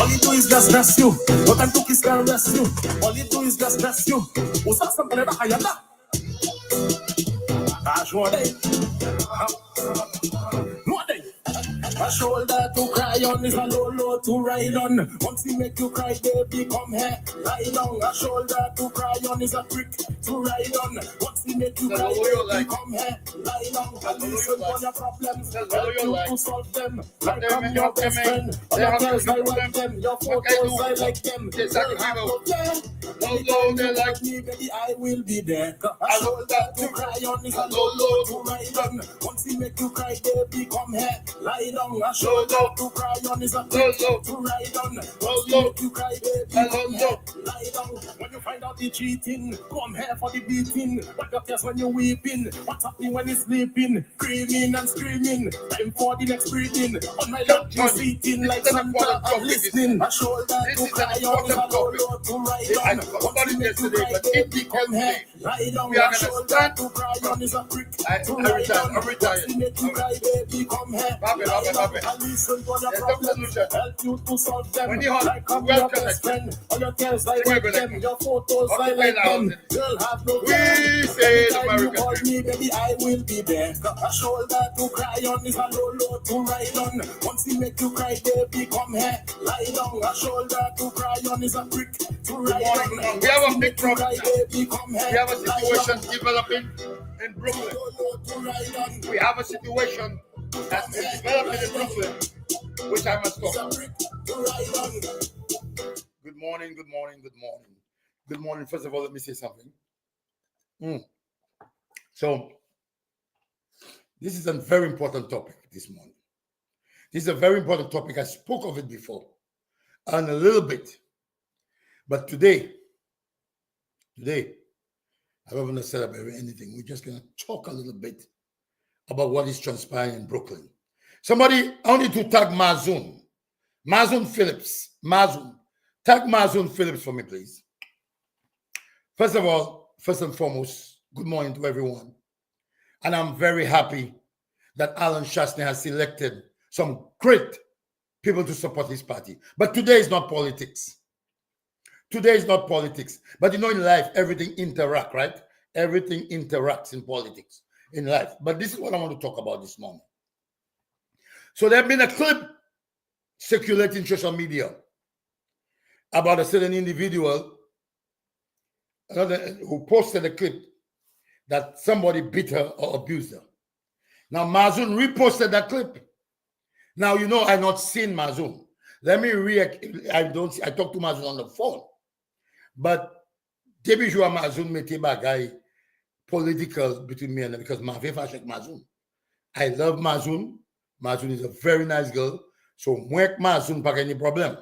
All you do is just mess you. No time to kiss and rest you. All you do is just mess you. Who's that something that I am not? No day. A shoulder to cry on is a low to ride on. Once he make you cry, baby, come here, lie down. A shoulder to cry on is a brick to ride on. Once he make you cry, baby, come here, lie down. And listen for your problems, help you to solve them. Like I'm your best friend, all your girls I like them, your photos I like them. They'll have no care. Anytime you like me, baby, I will be there. A shoulder to cry on is a low to ride on. Once he make you cry, baby, come here, lie down. A shoulder to cry on is a brick to ride on. Once he make you cry, baby, come here, lie down. When you find out the cheating, come here for the beating. What your tears when you're weeping? What's happening when you're sleeping? Screaming and screaming. Time for the next breathing. On my lap, you're seating like Santa. I'm listening. A shoulder to cry on is a low to ride on. Once you make you cry, baby, come here, lie down. A shoulder to cry on is a brick to ride on. Once you make you cry, baby, come here, lie down. And listen to your problems, help you to solve them. Like I'm your best friend. All your tears I like them, your photos I like them. You'll have no care. Anytime you call me, baby, I will be there. A shoulder to cry on is a low to ride on. Once he make you cry, baby, come here, lie down. A shoulder to cry on is a brick to ride on. We have a big problem. Baby, come here, We have a situation developing in Brooklyn. We have a situation that is developing in Brooklyn, which I must talk about. Good morning, good morning, good morning. Good morning. First of all, let me say something. So, this is a very important topic this morning. This is a very important topic. I spoke of it before and a little bit. But today, I don't want to set up anything. We're just going to talk a little bit about what is transpiring in Brooklyn. Somebody, I need to tag Mazun Phillips. Tag Mazun Phillips for me, please. First of all, first and foremost, good morning to everyone. And I'm very happy that Alan Shastney has selected some great people to support his party. But today is not politics. Today is not politics. But you know, in life, everything interacts, right? Everything interacts in politics, in life. But this is what I want to talk about this morning. So there has been a clip circulating social media about a certain individual who posted a clip that somebody beat her or abused her. Now, Mazun reposted that clip. Now, you know, I've not seen Mazun. Let me react. I talked to Mazun on the phone. But Debi Joua Mazun mette bagay political between me and her because my favorite is Mazun. I love Mazun. Mazun is a very nice girl. So, mwek Mazun pas any problem.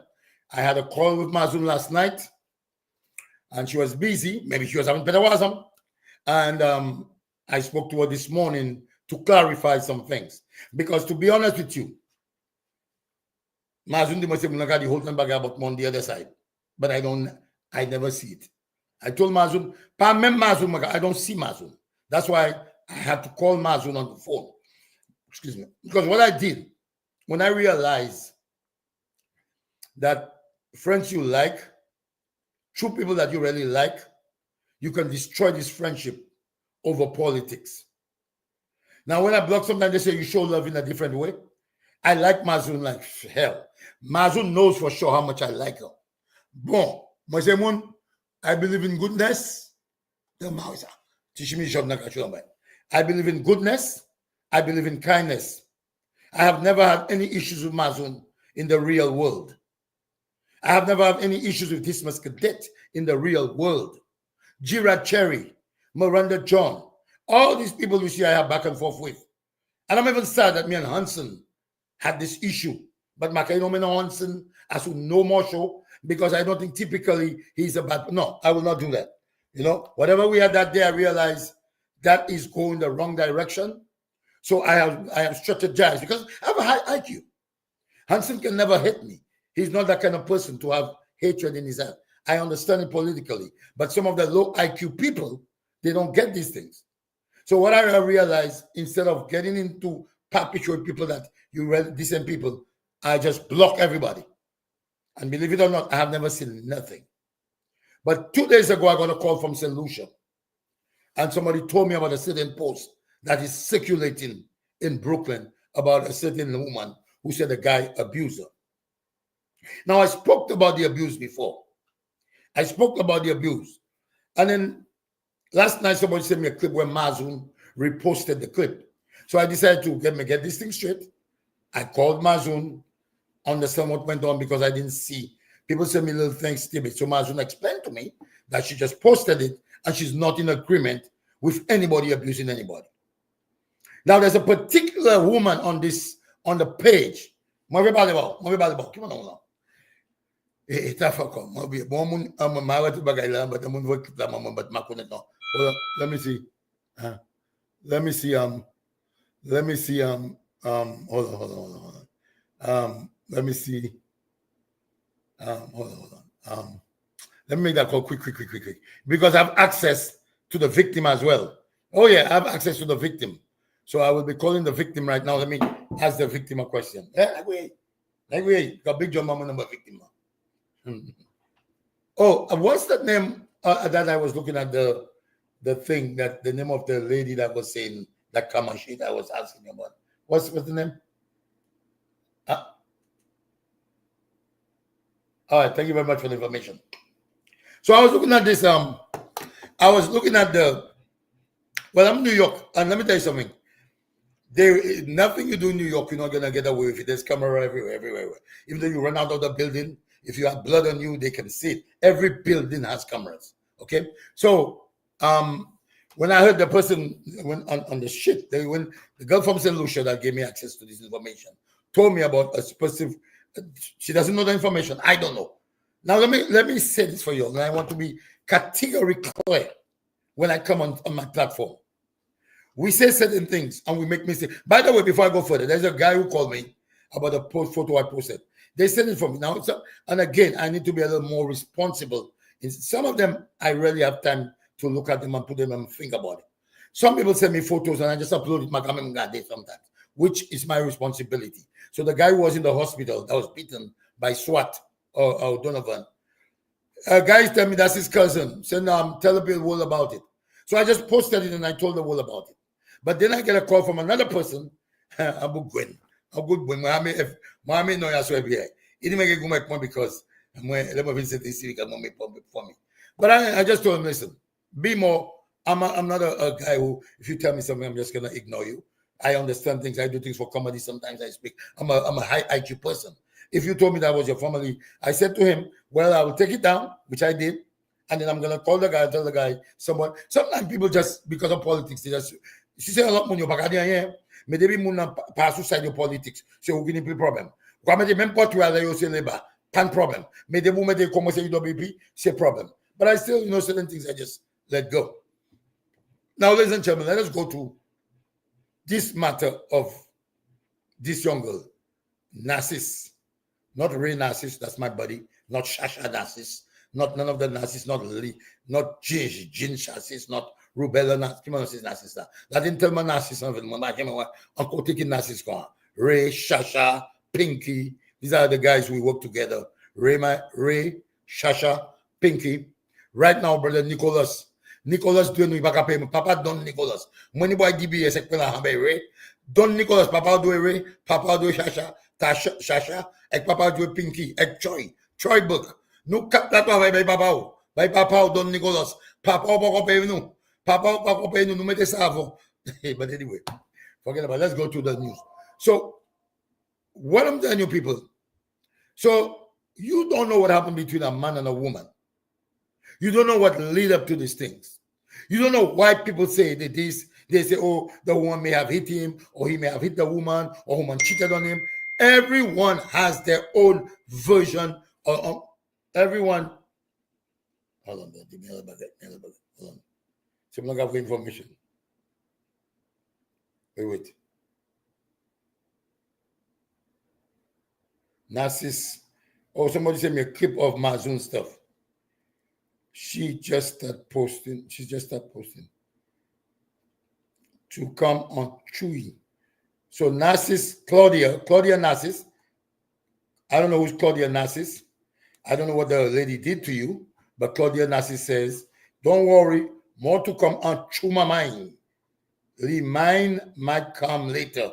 I had a call with Mazun last night and she was busy. Maybe she was having petawazam. And I spoke to her this morning to clarify some things. Because to be honest with you, Mazun di must have the whole time about on the other side. But I never see it. I told Mazun, I don't see Mazun. That's why I had to call Mazun on the phone. Excuse me. Because what I did, when I realized that friends you like, true people that you really like, you can destroy this friendship over politics. Now, when I block, sometimes they say you show love in a different way. I like Mazun like hell. Mazun knows for sure how much I like her. Bon, I believe in goodness. I believe in goodness. I believe in kindness. I have never had any issues with Mazun in the real world. I have never had any issues with Dismas Cadet in the real world. Gerard Cherry, Miranda John, all these people you see I have back and forth with. And I'm even sad that me and Hansen had this issue. But Makaino Mena Hansen has to no more show because I don't think typically he's a bad. No, I will not do that. You know, whatever we had that day, I realized that is going the wrong direction. So I have strategized because I have a high IQ. Hansen can never hit me. He's not that kind of person to have hatred in his heart. I understand it politically. But some of the low IQ people, they don't get these things. So what I realized, instead of getting into perpetuate people that you read decent people, I just block everybody. And believe it or not, I have never seen nothing. But 2 days ago, I got a call from St. Lucia. And somebody told me about a certain post that is circulating in Brooklyn about a certain woman who said the guy abused her. Now, I spoke about the abuse before. I spoke about the abuse. And then last night, somebody sent me a clip where Mazoon reposted the clip. So I decided to get this thing straight. I called Mazoon, understand what went on because I didn't see. People send me little things, Timmy. So Mazoon explained to me that she just posted it and she's not in agreement with anybody abusing anybody. Now, there's a particular woman on the page. Come on now. Let me see. Let me see. Hold on. Let me see. Hold on. Let me make that call quick. Because I have access to the victim as well. Oh, yeah, I have access to the victim. So I will be calling the victim right now. Let me ask the victim a question. Got big John Mama number victim. Oh, what's that name that I was looking at the thing, that the name of the lady that was saying that Kama shit I was asking about? What's the name? All right, thank you very much for the information. So I was looking at this. I was looking at well, I'm in New York, and let me tell you something. Nothing you do in New York, you're not gonna get away with it. There's camera everywhere. Even though you run out of the building, if you have blood on you, they can see it. Every building has cameras. Okay, so when I heard the person on the shit, when the girl from St. Lucia that gave me access to this information told me about a specific. She doesn't know the information. I don't know. Now let me say this for you, and I want to be categorically clear when I come on my platform. We say certain things and we make mistakes. By the way, before I go further, there's a guy who called me about a photo I posted. They sent it from me now. And again, I need to be a little more responsible. In some of them, I really have time to look at them and put them and think about it. Some people send me photos and I just upload it sometimes, which is my responsibility. So the guy who was in the hospital that was beaten by SWAT or Donovan, guys tell me that's his cousin. So now tell the world about it. So I just posted it and I told the world about it. But then I get a call from another person, Abu Gwen. Mohammed no yaso every year. He didn't make it go make one because let me visit this week for me. But I just told him, listen, be more. I'm not a guy who, if you tell me something, I'm just gonna ignore you. I understand things. I do things for comedy. Sometimes I speak. I'm a high IQ person. If you told me that was your family, I said to him, well, I will take it down, which I did. And then I'm going to call the guy, tell the guy, sometimes people just, because of politics, they just, she say a lot money, but they be pass aside your politics. So we need a problem. Même pas tu as c'est là-bas, pas problem. Mais they move they commence UWP, c'est problem. But I still, certain things I just let go. Now, ladies and gentlemen, let us go to this matter of this young girl, Narcissus. Not Ray Narcissus, that's my buddy. Not Shasha Narcissus. Not none of the Narcissus, not Lily, not Jin Narcissus, not Rubella Narcissus. That didn't tell my Narcissus. I'm taking Narcissus. Ray, Shasha, Pinky. These are the guys we work together. Ray, Shasha, Pinky. Right now, brother Nicholas doing we back pay me. Papa Don Nicholas. Money boy DBS Ray. Don Nicholas, Papa do Ray, Papa do Shasha, Shasha, ek Papa do Pinky, ek Troy book. Nou kap la pa bay papa ou Don Nicholas. Papa ou pa kopay nou. Papa ou pa kopay nou. Nou mette sa avon. But anyway, forget about it. Let's go to the news. So, what I'm telling you people, so you don't know what happened between a man and a woman. You don't know what lead up to these things. You don't know why people say that this, they say, oh, the woman may have hit him, or he may have hit the woman, or woman cheated on him. Everyone has their own version of everyone. Hold on, give me another bucket. Hold on. Someone got information. Wait. Narcissus. Oh, somebody sent me a clip of Mazoon stuff. She just started posting to come on Chewy. So Narcissus, Claudia Narcissus. I don't know who's Claudia Narcissus. I don't know what the lady did to you, but Claudia Nassi says, don't worry, more to come on Chuma Mine. The mine might come later,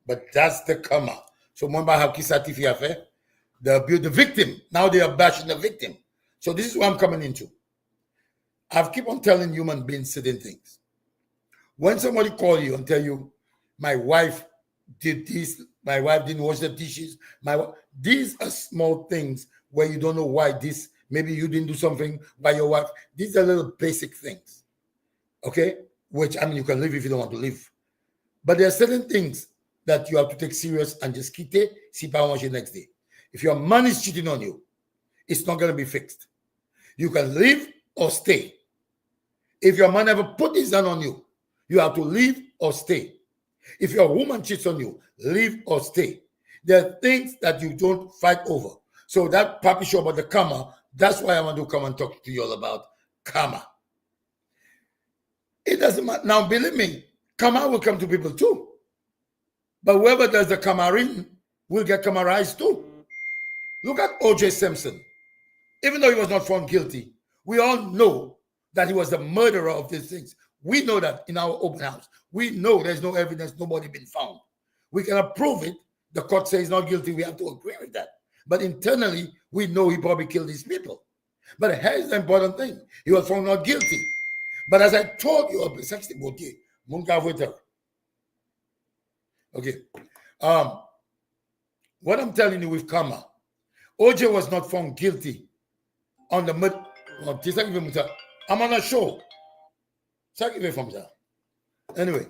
but that's the comma. So remember how Kisatifi affair? The victim. Now they are bashing the victim. So this is what I'm coming into. I've keep on telling human beings certain things. When somebody call you and tell you, my wife did this, my wife didn't wash the dishes, these are small things where you don't know why this, maybe you didn't do something by your wife. These are little basic things, okay? Which, I mean, you can live if you don't want to live. But there are certain things that you have to take serious and just keep it, see power the next day. If your man is cheating on you, it's not going to be fixed. You can leave or stay. If your man ever put his hand on you, you have to leave or stay. If your woman cheats on you, leave or stay. There are things that you don't fight over. So that papi show about the karma, that's why I want to come and talk to you all about karma. It doesn't matter. Now, believe me, karma will come to people too. But whoever does the kamarin will get kamarized too. Look at O.J. Simpson. Even though he was not found guilty, we all know that he was the murderer of these things. We know that in our open house. We know there's no evidence, nobody been found. We cannot prove it. The court says he's not guilty. We have to agree with that. But internally, we know he probably killed these people. But here's the important thing. He was found not guilty. But as I told you, okay. What I'm telling you with karma, OJ was not found guilty on the murder. I'm on a show. Anyway,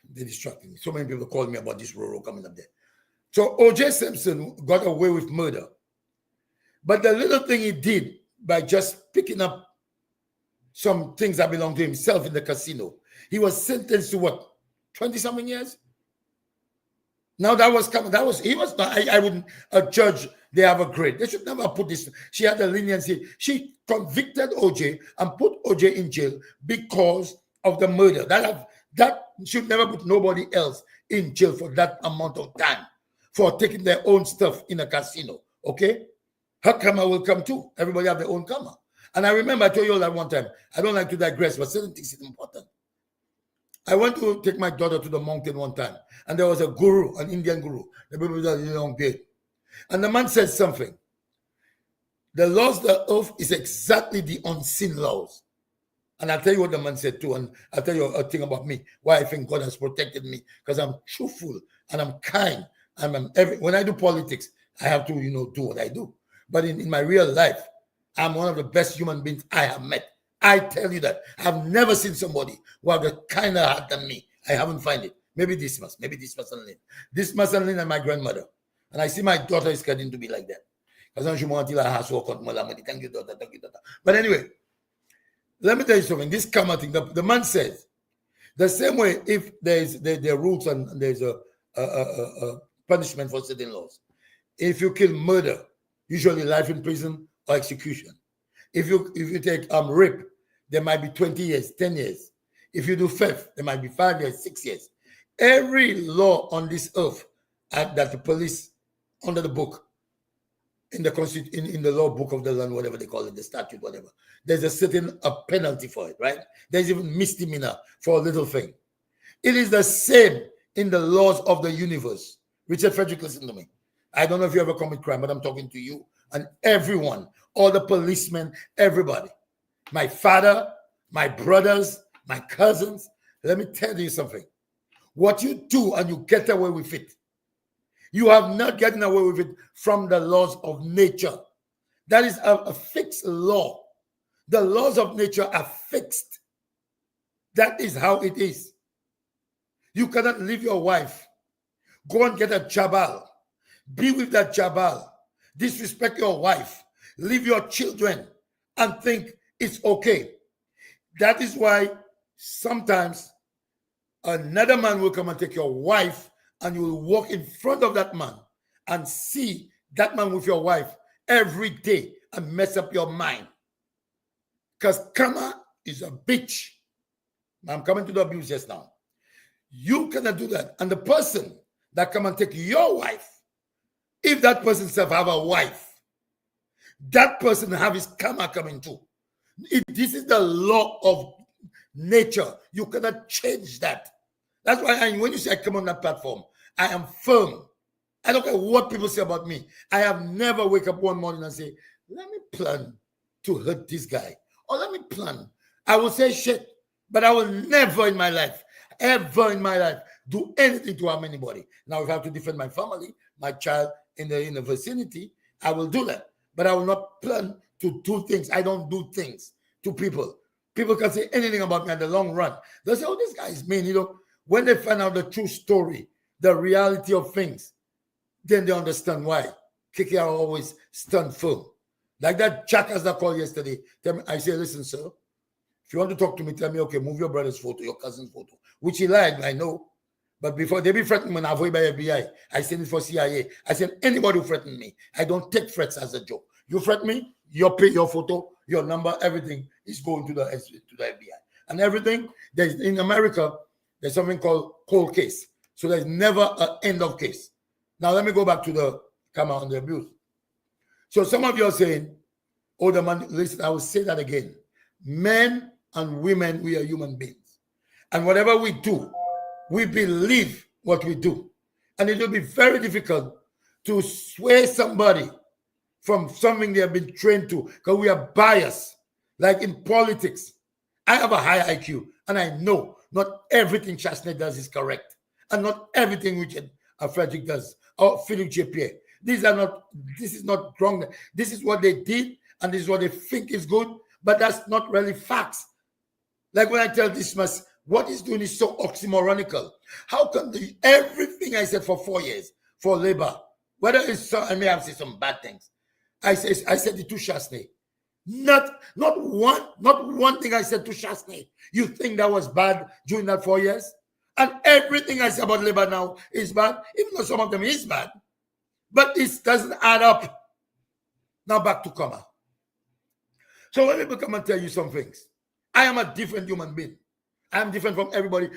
they distracted me. So many people called me about this Roro coming up there. So O.J. Simpson got away with murder. But the little thing he did by just picking up some things that belonged to himself in the casino, he was sentenced to what? 20-something years? Now that was coming. He was not. I wouldn't judge. They have a grade. They should never put this. She had the leniency. She convicted OJ and put OJ in jail because of the murder. That should never put nobody else in jail for that amount of time for taking their own stuff in a casino. Okay, her karma will come too. Everybody have their own karma. And I remember I told you all that one time. I don't like to digress, but certain things is important. I went to take my daughter to the mountain one time, and there was a guru, an Indian guru. The people that long beard. And the man said something. The laws of the earth is exactly the unseen laws. And I'll tell you what the man said too, and I'll tell you a thing about me, why I think God has protected me, because I'm truthful and I'm kind. When I do politics, I have to, do what I do. But in my real life, I'm one of the best human beings I have met. I tell you that. I've never seen somebody who have a kinder heart than me. I haven't found it. Maybe this must and Lynn. This must and Lynn and my grandmother. And I see my daughter is getting to be like that. But anyway, let me tell you something. This karma thing, the man says, the same way if there are rules and there's a punishment for certain laws. If you kill murder, usually life in prison or execution. If you take rape, there might be 20 years, 10 years. If you do theft, there might be 5 years, 6 years. Every law on this earth that the police under the book, in the law book of the land, whatever they call it, the statute, whatever, there's a certain penalty for it, right? There's even misdemeanor for a little thing. It is the same in the laws of the universe. Richard Frederick, listen to me. I don't know if you ever commit crime, but I'm talking to you and everyone, all the policemen, everybody. My father, my brothers, my cousins. Let me tell you something. What you do and you get away with it, you have not gotten away with it from the laws of nature. That is a fixed law. The laws of nature are fixed. That is how it is. You cannot leave your wife, go and get a jabal, be with that jabal, disrespect your wife, leave your children, and think it's okay. That is why sometimes another man will come and take your wife, and you will walk in front of that man and see that man with your wife every day and mess up your mind. Because karma is a bitch. I'm coming to the abuse just now. You cannot do that. And the person that come and take your wife If that person self have a wife, that person have his karma coming too. This is the law of nature. You cannot change that. That's why when you say I come on that platform, I am firm. I don't care what people say about me. I have never wake up one morning and say, let me plan to hurt this guy. Or let me plan. I will say shit, but I will never in my life, ever in my life, do anything to harm anybody. Now, if I have to defend my family, my child in the vicinity, I will do that. But I will not plan to do things. I don't do things to people. People can say anything about me in the long run. They'll say, oh, this guy is mean. You know, when they find out the true story, the reality of things, then they understand why. Kiki are always stand firm. Like that jackass that called yesterday. I say, listen, sir, if you want to talk to me, tell me, okay, move your brother's photo, your cousin's photo, which he lied, I know. But before they be threatened when I avoid by FBI, I send it for CIA. I send anybody who threaten me. I don't take threats as a joke. You threaten me, your pay, your photo, your number, everything is going to the FBI. And everything, there's in America, there's something called cold case. So there's never an end of case. Now let me go back to the karma on the abuse. So some of you are saying, oh, the man, listen, I will say that again. Men and women, we are human beings. And whatever we do, we believe what we do. And it will be very difficult to sway somebody from something they have been trained to because we are biased. Like in politics, I have a high IQ and I know not everything Chasney does is correct. And not everything Richard Frederick does or Philip J. Pierre. This is not wrong. This is what they did and this is what they think is good, but that's not really facts. Like when I tell Dismas, what he's doing is so oxymoronical. How come everything I said for 4 years for labor, whether it's I may have said some bad things, I said it to Chasney. Not one thing I said to Chasney. You think that was bad during that 4 years? And everything I say about labor now is bad, even though some of them is bad. But it doesn't add up. Now back to karma. So when people come and tell you some things, I am a different human being. I am different from everybody.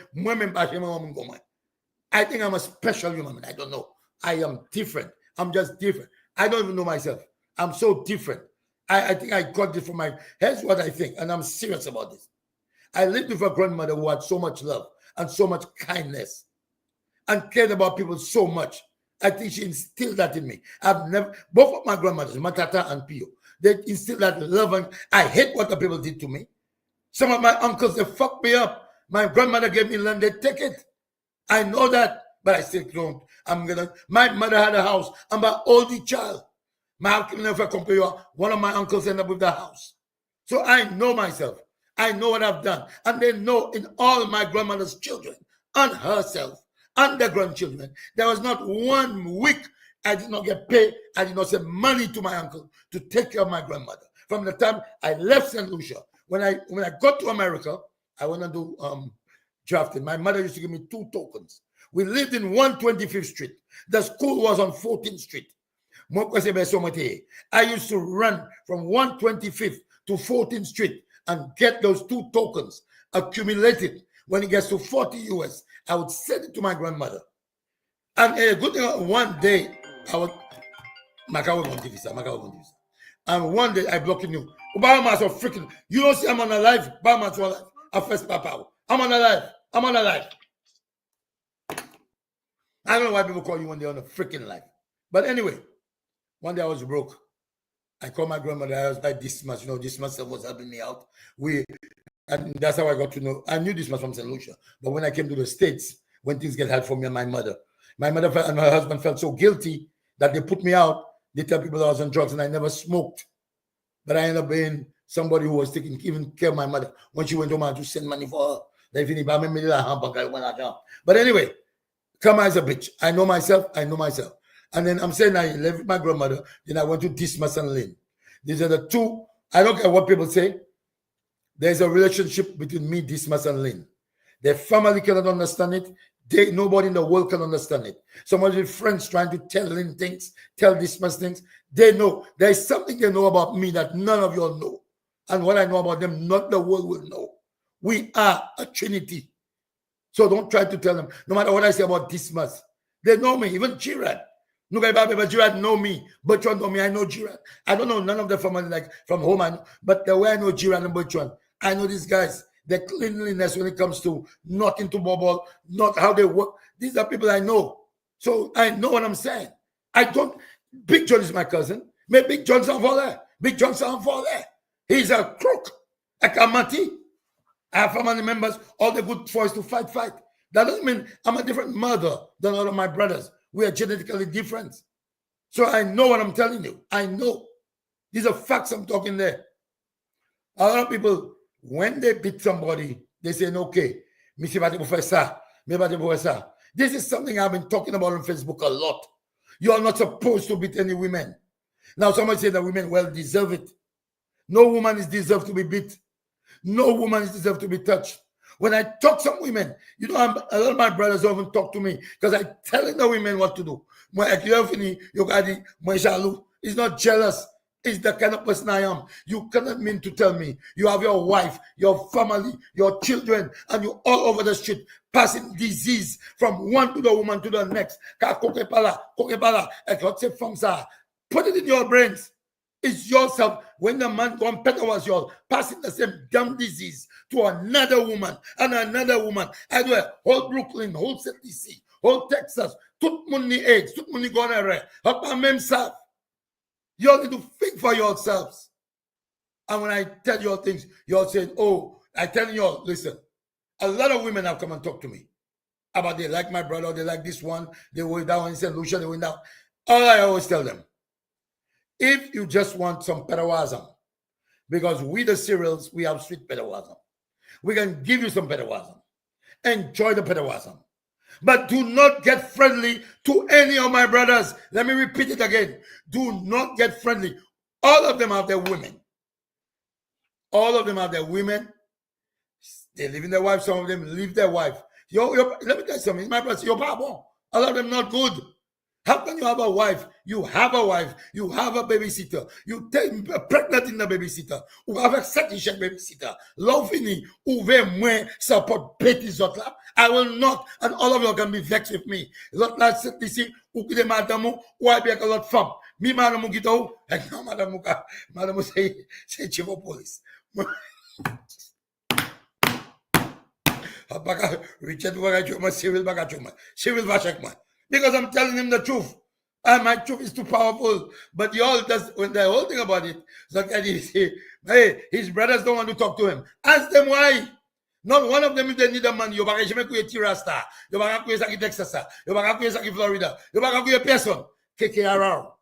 I think I'm a special human being. I don't know. I am different. I'm just different. I don't even know myself. I'm so different. I think I got this from my, here's what I think, and I'm serious about this. I lived with a grandmother who had so much love and so much kindness and cared about people so much. I think she instilled that in me. Both of my grandmothers, Matata and Pio, they instilled that love, and I hate what the people did to me. Some of my uncles, they fucked me up. My grandmother gave me land, they take it. I know that, but I still don't. My mother had a house. I'm an oldie child. My uncle never compare. One of my uncles ended up with the house. So I know myself. I know what I've done. And they know in all my grandmother's children and herself and their grandchildren, there was not 1 week I did not get paid. I did not send money to my uncle to take care of my grandmother. From the time I left St. Lucia, when I got to America, I went to do drafting. My mother used to give me 2 tokens. We lived in 125th Street. The school was on 14th Street. I used to run from 125th to 14th Street and get those 2 tokens accumulated. When it gets to 40 US, I would send it to my grandmother. And a good thing, one day, I would, and one day I blocked you. Obama so freaking, you don't see I'm on a live, Obama's on live. I first papa. I'm on a live. I'm on a live. I don't know why people call you when they're on a freaking live. But anyway, one day I was broke. I called my grandmother. I was like, this much, this much was helping me out. And that's how I got to know. I knew this much from St. Lucia. But when I came to the States, when things get hard for me and my mother and my husband felt so guilty that they put me out. They tell people I was on drugs and I never smoked. But I ended up being somebody who was taking even care of my mother. When she went home, I had to send money for her. But anyway, karma is a bitch. I know myself. And then I'm saying I lived with my grandmother. Then I went to Dismas and Lynn. These are the 2. I don't care what people say. There's a relationship between me, Dismas, and Lynn. Their family cannot understand it. Nobody in the world can understand it. Some of the friends trying to tell Lynn things, tell Dismas things. They know. There is something they know about me that none of you all know. And what I know about them, not the world will know. We are a trinity. So don't try to tell them, no matter what I say about Dismas. They know me, even Chirad. But Gerard know me. Bertrand know me. I know Gerard. I don't know none of the family like from home. I know, but the way I know Gerard and Bertrand, I know these guys. The cleanliness when it comes to not into bubble, not how they work. These are people I know. So I know what I'm saying. I don't. Big John is my cousin. Mais Big John s'en va là. Big John s'en va là. He's a crook. Like Amati. I have family members, all the good boys to fight. That doesn't mean I'm a different mother than all of my brothers. We are genetically different. So I know what I'm telling you. I know. These are facts I'm talking there. A lot of people, when they beat somebody, they say, okay, this is something I've been talking about on Facebook a lot. You are not supposed to beat any women. Now, somebody say that women well deserve it. No woman is deserved to be beat. No woman is deserved to be touched. When I talk to some women, a lot of my brothers don't even talk to me because I'm telling the women what to do. He's not jealous. It's the kind of person I am. You cannot mean to tell me you have your wife, your family, your children, and you all over the street passing disease from one to the woman to the next. Put it in your brains. It's yourself. When the man competitor was yours, passing the same damn disease to another woman and another woman. I do whole Brooklyn, whole DC, whole Texas, tout le monde AIDS, tout le monde gonorrhea, pas même ça. You all need to think for yourselves. And when I tell you all things, you all say, oh, I tell you all, listen, a lot of women have come and talked to me about they like my brother, they like this one, they went down in St. Lucia, they went down. All I always tell them, if you just want some pedawazam, because we the cereals, we have sweet pedawazam. We can give you some pedawazam. Enjoy the pedawazam. But do not get friendly to any of my brothers. Let me repeat it again. Do not get friendly. All of them have their women. All of them have their women. They live in their wife. Some of them leave their wife. Let me tell you something. My brother, your papa. A lot of them not good. How can you have a wife? You have a wife. You have a babysitter. You take pregnant in the babysitter. Ou avec cette babysitter. Loving ou ve moins support petty zotla. I will not, and all of you can be vexed with me. Lot la sit ici ou ki de madame ou I be a lot femme. Mi madame gita ou, ek non madame say chivo police. Richard Bagachuma, Cyril Bagachuma, Cyril Vachakman. Because I'm telling him the truth. And my truth is too powerful. But y'all does when the whole thing about it, so hey, his brothers don't want to talk to him. Ask them why. Not one of them if they need a man. You baga jamais kuye Tirasta. You baga kuye saki Texas. You baga kuye saki Florida. You baga kuye person. KKRR.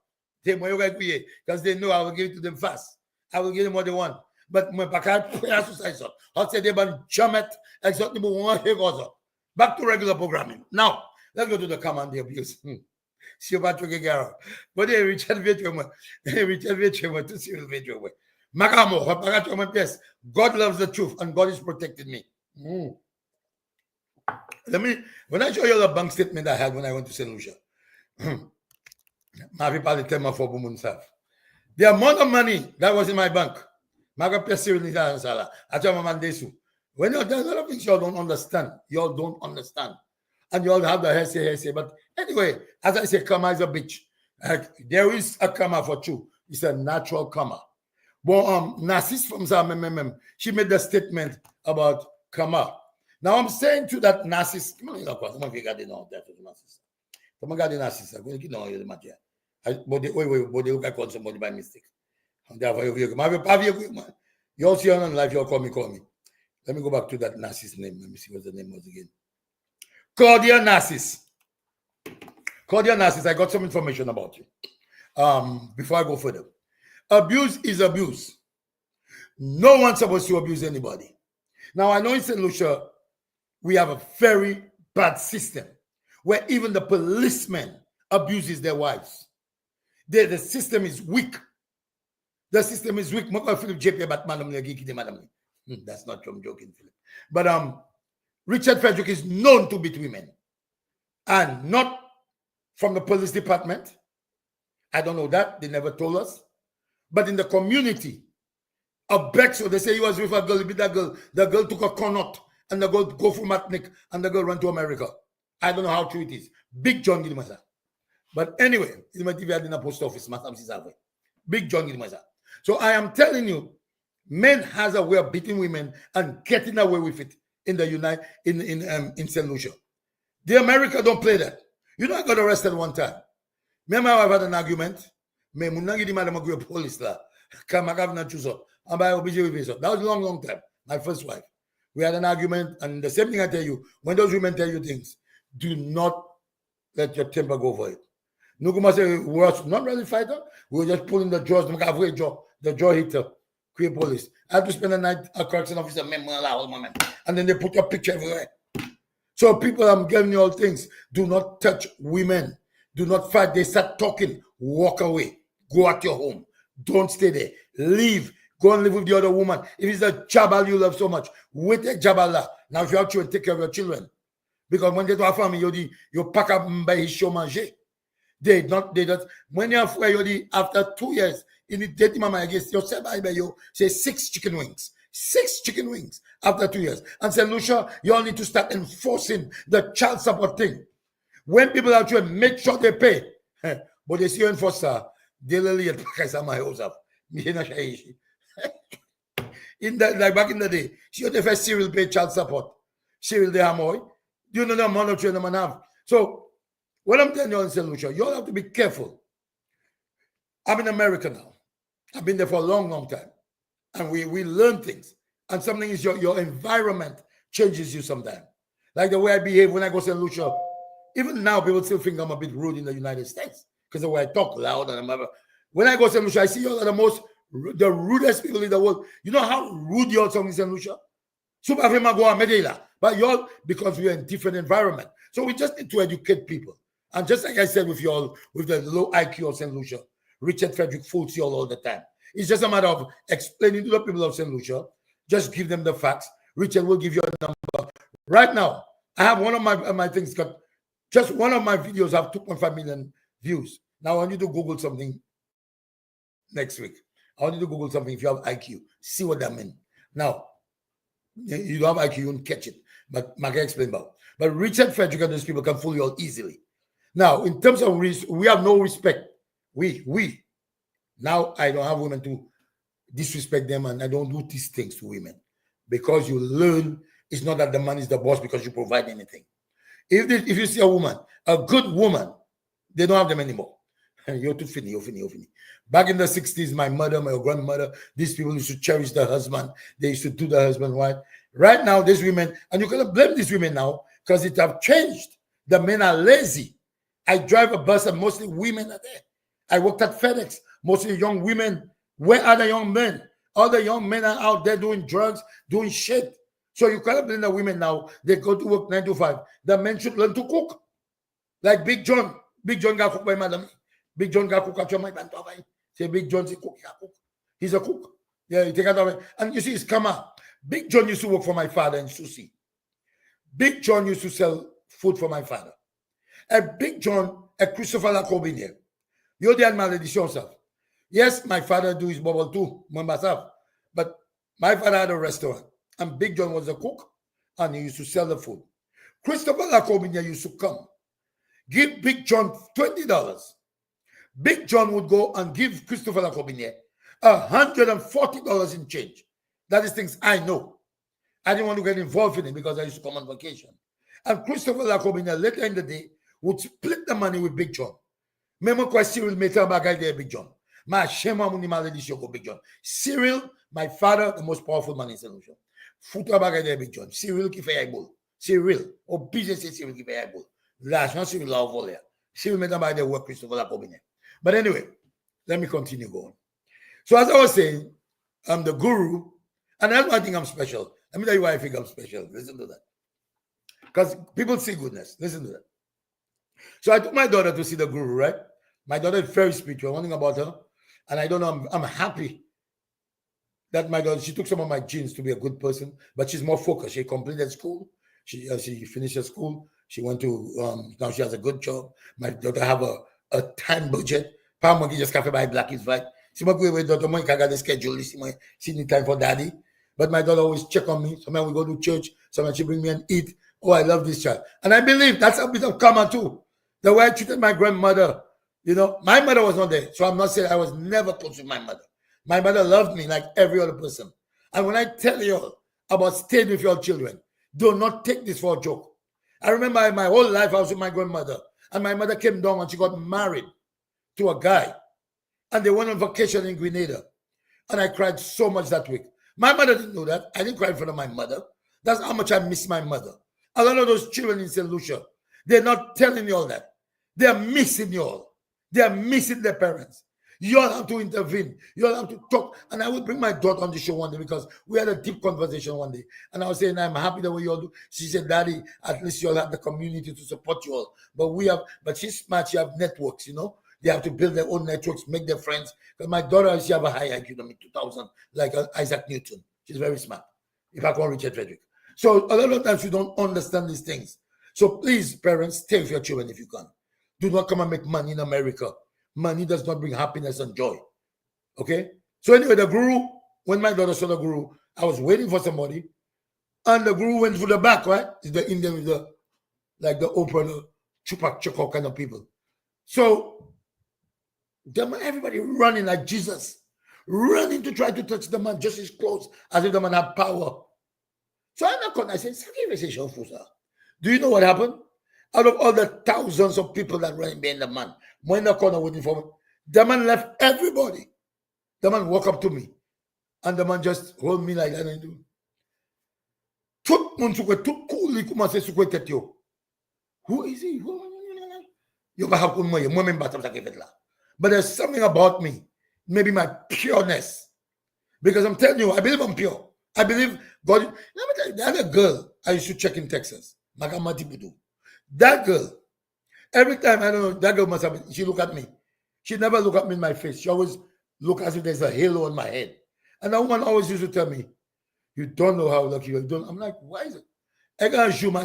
They mo yoga kuye because they know I will give it to them fast. I will give them what they want. But my baka kuye suicide. I'll say they ban jamet exactly one here goes. Back to regular programming. Now, let's go to the command the abuse. But Richard Vetchuma to Cyril Vetchuma. Magamo, yes. God loves the truth and God is protecting me. When I show you the bank statement I had when I went to St. Lucia, the amount of money that was in my bank, when you're there, a lot of things y'all don't understand. Y'all don't understand. And you all have the hearsay. But anyway, as I say, karma is a bitch. There is a karma for true. It's a natural karma. But Narcisse from Zam, she made the statement about karma. Now I'm saying to that Narcisse, somebody by mistake. You all see on life, you all call me. Let me go back to that Narcisse name. Let me see what the name was again. Claudia Narcisse. Claudia Narcisse, I got some information about you. Before I go further. Abuse is abuse. No one's supposed to abuse anybody. Now, I know in St. Lucia, we have a very bad system where even the policemen abuses their wives. The system is weak. The system is weak. That's not from joking, Philip. But Richard Frederick is known to beat women. And not from the police department. I don't know that. They never told us. But in the community of Bexo, they say he was with a girl, he beat that girl. The girl took a connaught and the girl go for Matnik and the girl ran to America. I don't know how true it is. Big John Gilmasa. But anyway, il m'a dit il in a post office, madame si ça vrai. Big John dit moi ça. So I am telling you, men has a way of beating women and getting away with it in the in St. Lucia. The America don't play that. You know, I got arrested one time. Me and my wife had an argument. Me munangi di madam go police la. Come I na choose up. And by obiji with that was a long time. My first wife. We had an argument, and the same thing I tell you, when those women tell you things, do not let your temper go for it. Nuguma say we were not really fighter. We were just pulling the jaws, the jaw hitter, create police. I had to spend the night at correction officer, and then they put your picture everywhere. So people, I'm giving you all things. Do not touch women. Do not fight. They start talking. Walk away. Go at your home. Don't stay there. Leave. Go and live with the other woman. If it's a jabal you love so much, wait a jabal. Now if you have children, take care of your children. Because when they do a family, you pack up by his show manger. They don't. When you're after 2 years, in the dating mama against you say 6 chicken wings. 6 chicken wings after 2 years. And say, Lucia, you all need to start enforcing the child support thing. When people are trying, make sure they pay. But they see you enforce they literally at my house up. Like back in the day, she had the first Cyril pay child support. Cyril de Hamoy. Do you know the amount of children man have? So what I'm telling you in St. Lucia, you all have to be careful. I'm in America now. I've been there for a long, long time. And we learn things. And something is your environment changes you sometimes. Like the way I behave when I go to St. Lucia. Even now, people still think I'm a bit rude in the United States because the way I talk loud. When I go to St. Lucia, I see you are the rudest people in the world. You know how rude you all are in St. Lucia? But you all, because we are in different environment. So we just need to educate people. And just like I said with you all, with the low IQ of St. Lucia, Richard Frederick fools you all the time. It's just a matter of explaining to the people of St. Lucia. Just give them the facts. Richard will give you a number. Right now, I have one of my things got just one of my videos have 2.5 million views. Now I want you to Google something next week. I want you to Google something if you have IQ. See what that means. Now, you don't have IQ, you won't catch it. But I can explain about. But Richard Frederick and those people can fool you all easily. Now, in terms of we have no respect. We. Now, I don't have women to disrespect them, and I don't do these things to women. Because you learn, it's not that the man is the boss because you provide anything. If you see a woman, a good woman, they don't have them anymore. You're too finny. Back in the 60s, my mother, my grandmother, these people used to cherish the husband. They used to do the husband right. Right now, these women, and you cannot blame these women now because it have changed. The men are lazy. I drive a bus and mostly women are there. I worked at FedEx. Mostly young women. Where are the young men? All the young men are out there doing drugs, doing shit. So you cannot blame the women now. They go to work 9 to 5. The men should learn to cook. Like Big John. Big John got cooked by madam. Big John got cooked at my man. Say Big John, he's a cook. Yeah, he take it away. And you see, it's come out. Big John used to work for my father in Susie. Big John used to sell food for my father. And Big John, a Christopher Lacobinier. You're the malédiction, sir. Yes, my father do his bubble too, but my father had a restaurant, and Big John was a cook, and he used to sell the food. Christopher Lacobinier used to come, give Big John $20. Big John would go and give Christopher Lacobinier $140 in change. That is things I know. I didn't want to get involved in it because I used to come on vacation. And Christopher Lacobinier later in the day would split the money with Big John. Remember what Cyril made a bagay there, Big John. My shema muni maledisyon ko Big John. Cyril, my father, the most powerful man in St. Lucia. Fouta bagay there, Big John. Cyril qui fait aïbol. Cyril. Au business c'est Cyril qui fait aïbol. L'argent Cyril l'a volé. Cyril made a bagay there work Christopher Lacobinier. But anyway, let me continue going. So as I was saying, I'm the guru, and that's why I think I'm special. Let me tell you why I think I'm special. Listen to that. Because people see goodness. Listen to that. So I took my daughter to see the guru, right? My daughter is very spiritual. One thing about her, and I don't know, I'm happy that my daughter, she took some of my genes to be a good person, but she's more focused. She completed school. She finished her school. She went to, now she has a good job. My daughter have a time budget. Pas moi qui just café by Black is right. Si moi qui daughter moi qui regarde the schedule, she need time for daddy. But my daughter always check on me. Sometimes we go to church. Sometimes she bring me and eat. Oh, I love this child. And I believe that's a bit of karma too. The way I treated my grandmother, my mother was not there. So I'm not saying I was never close with my mother. My mother loved me like every other person. And when I tell you about staying with your children, do not take this for a joke. I remember my whole life I was with my grandmother. And my mother came down and she got married to a guy. And they went on vacation in Grenada. And I cried so much that week. My mother didn't know that. I didn't cry in front of my mother. That's how much I miss my mother. A lot of those children in St. Lucia, they're not telling you all that. They're missing you all. They're missing their parents. You all have to intervene. You all have to talk. And I will bring my daughter on the show one day because we had a deep conversation one day. And I was saying, I'm happy the way you all do. She said, Daddy, at least you all have the community to support you all. But she's smart. She have networks, They have to build their own networks, make their friends. Because my daughter, she have a high IQ, 2000, like Isaac Newton. She's very smart. If I call Richard Frederick. So a lot of times you don't understand these things. So please, parents, stay with your children if you can. Do not come and make money in America. Money does not bring happiness and joy. Okay? So anyway, the guru, when my daughter saw the guru, I was waiting for somebody. And the guru went through the back, right? It's the Indian with the open, chupak choko kind of people. So everybody running like Jesus, running to try to touch the man just as close as if the man had power. So I said, do you know what happened? Out of all the thousands of people that ran behind the man, when the corner waiting for me, the man left everybody. The man walked up to me, and the man just hold me like that and do. Who is he? But there's something about me, maybe my pureness, because I'm telling you, I believe I'm pure. I believe God. Let me tell you, the other girl I used to check in Texas, Magamati Budu. That girl, every time, I don't know, that girl must have been, she look at me. She never look at me in my face. She always look as if there's a halo on my head. And that woman always used to tell me, you don't know how lucky you are. I'm like, why is it? I can't show my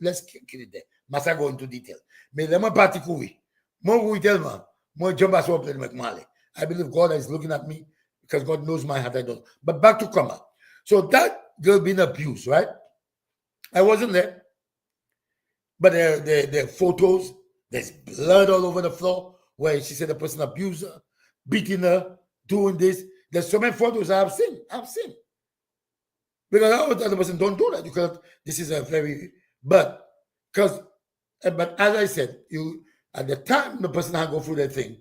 let's kill it there. Must I go into detail? Mais let me party kui. More tell me. More jump as well McMalley. I believe God is looking at me because God knows my heart. I don't. But back to Kama. So that girl being abused, right? I wasn't there. But there are photos, there's blood all over the floor where she said the person abused her, beating her, doing this. There's so many photos I've seen. Because I would tell the person, don't do that. Because this is a very, but as I said, at the time the person had gone through that thing,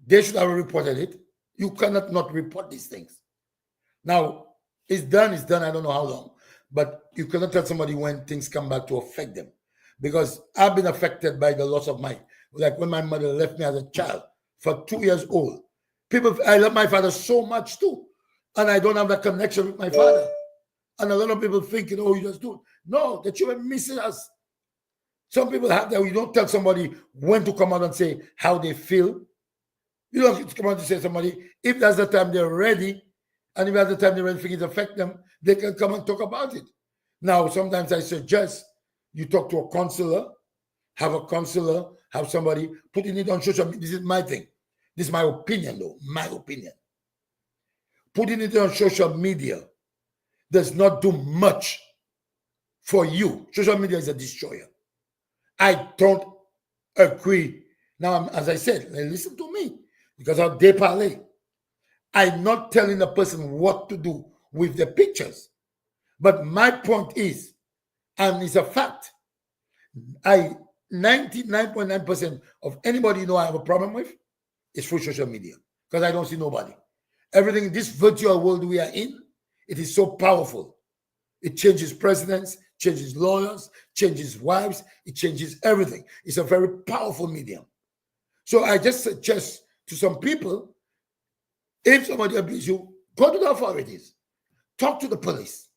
they should have reported it. You cannot not report these things. Now, it's done, I don't know how long. But you cannot tell somebody when things come back to affect them. Because I've been affected by the loss of like when my mother left me as a child for 2 years old. I love my father so much too. And I don't have that connection with my father. And a lot of people think, you just do it. No, the children missing us. Some people have that. You don't tell somebody when to come out and say how they feel. You don't have to come out and say to somebody, if that's the time they're ready, and if that's the time they're ready for it to affect them, they can come and talk about it. Now, sometimes I suggest you talk to a counselor, have somebody putting it on social media. This is my thing. This is my opinion, though. My opinion. Putting it on social media does not do much for you. Social media is a destroyer. I don't agree. Now, as I said, listen to me because of de parler. I'm not telling the person what to do with the pictures. But my point is, and it's a fact, 99.9% of anybody I have a problem with is through social media because I don't see nobody. Everything in this virtual world we are in, it is so powerful. It changes presidents, changes lawyers, changes wives, it changes everything. It's a very powerful medium. So I just suggest to some people, if somebody abuses you, go to the authorities, talk to the police,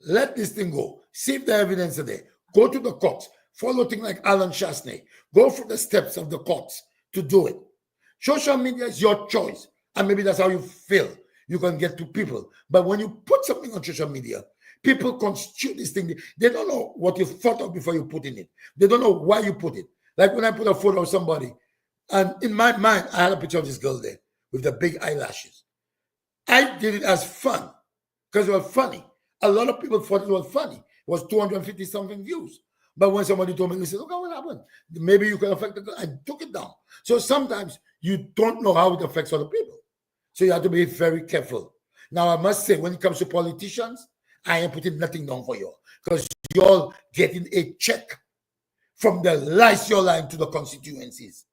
let this thing go, see if the evidence is there, go to the courts, follow things like Alan Chasney, go through the steps of the courts to do it. Social media is your choice, and maybe that's how you feel you can get to people. But when you put something on social media, people construe this thing. They don't know what you thought of before you put in it. They don't know why you put it. Like when I put a photo of somebody, and in my mind, I had a picture of this girl there with the big eyelashes. I did it as fun because it was funny. A lot of people thought it was funny. It was 250 something views. But when somebody told me, listen, look at what happened. Maybe you can affect the, I took it down. So sometimes you don't know how it affects other people. So you have to be very careful. Now, I must say, when it comes to politicians, I am putting nothing down for you because you're getting a check from the lies you're lying to the constituents.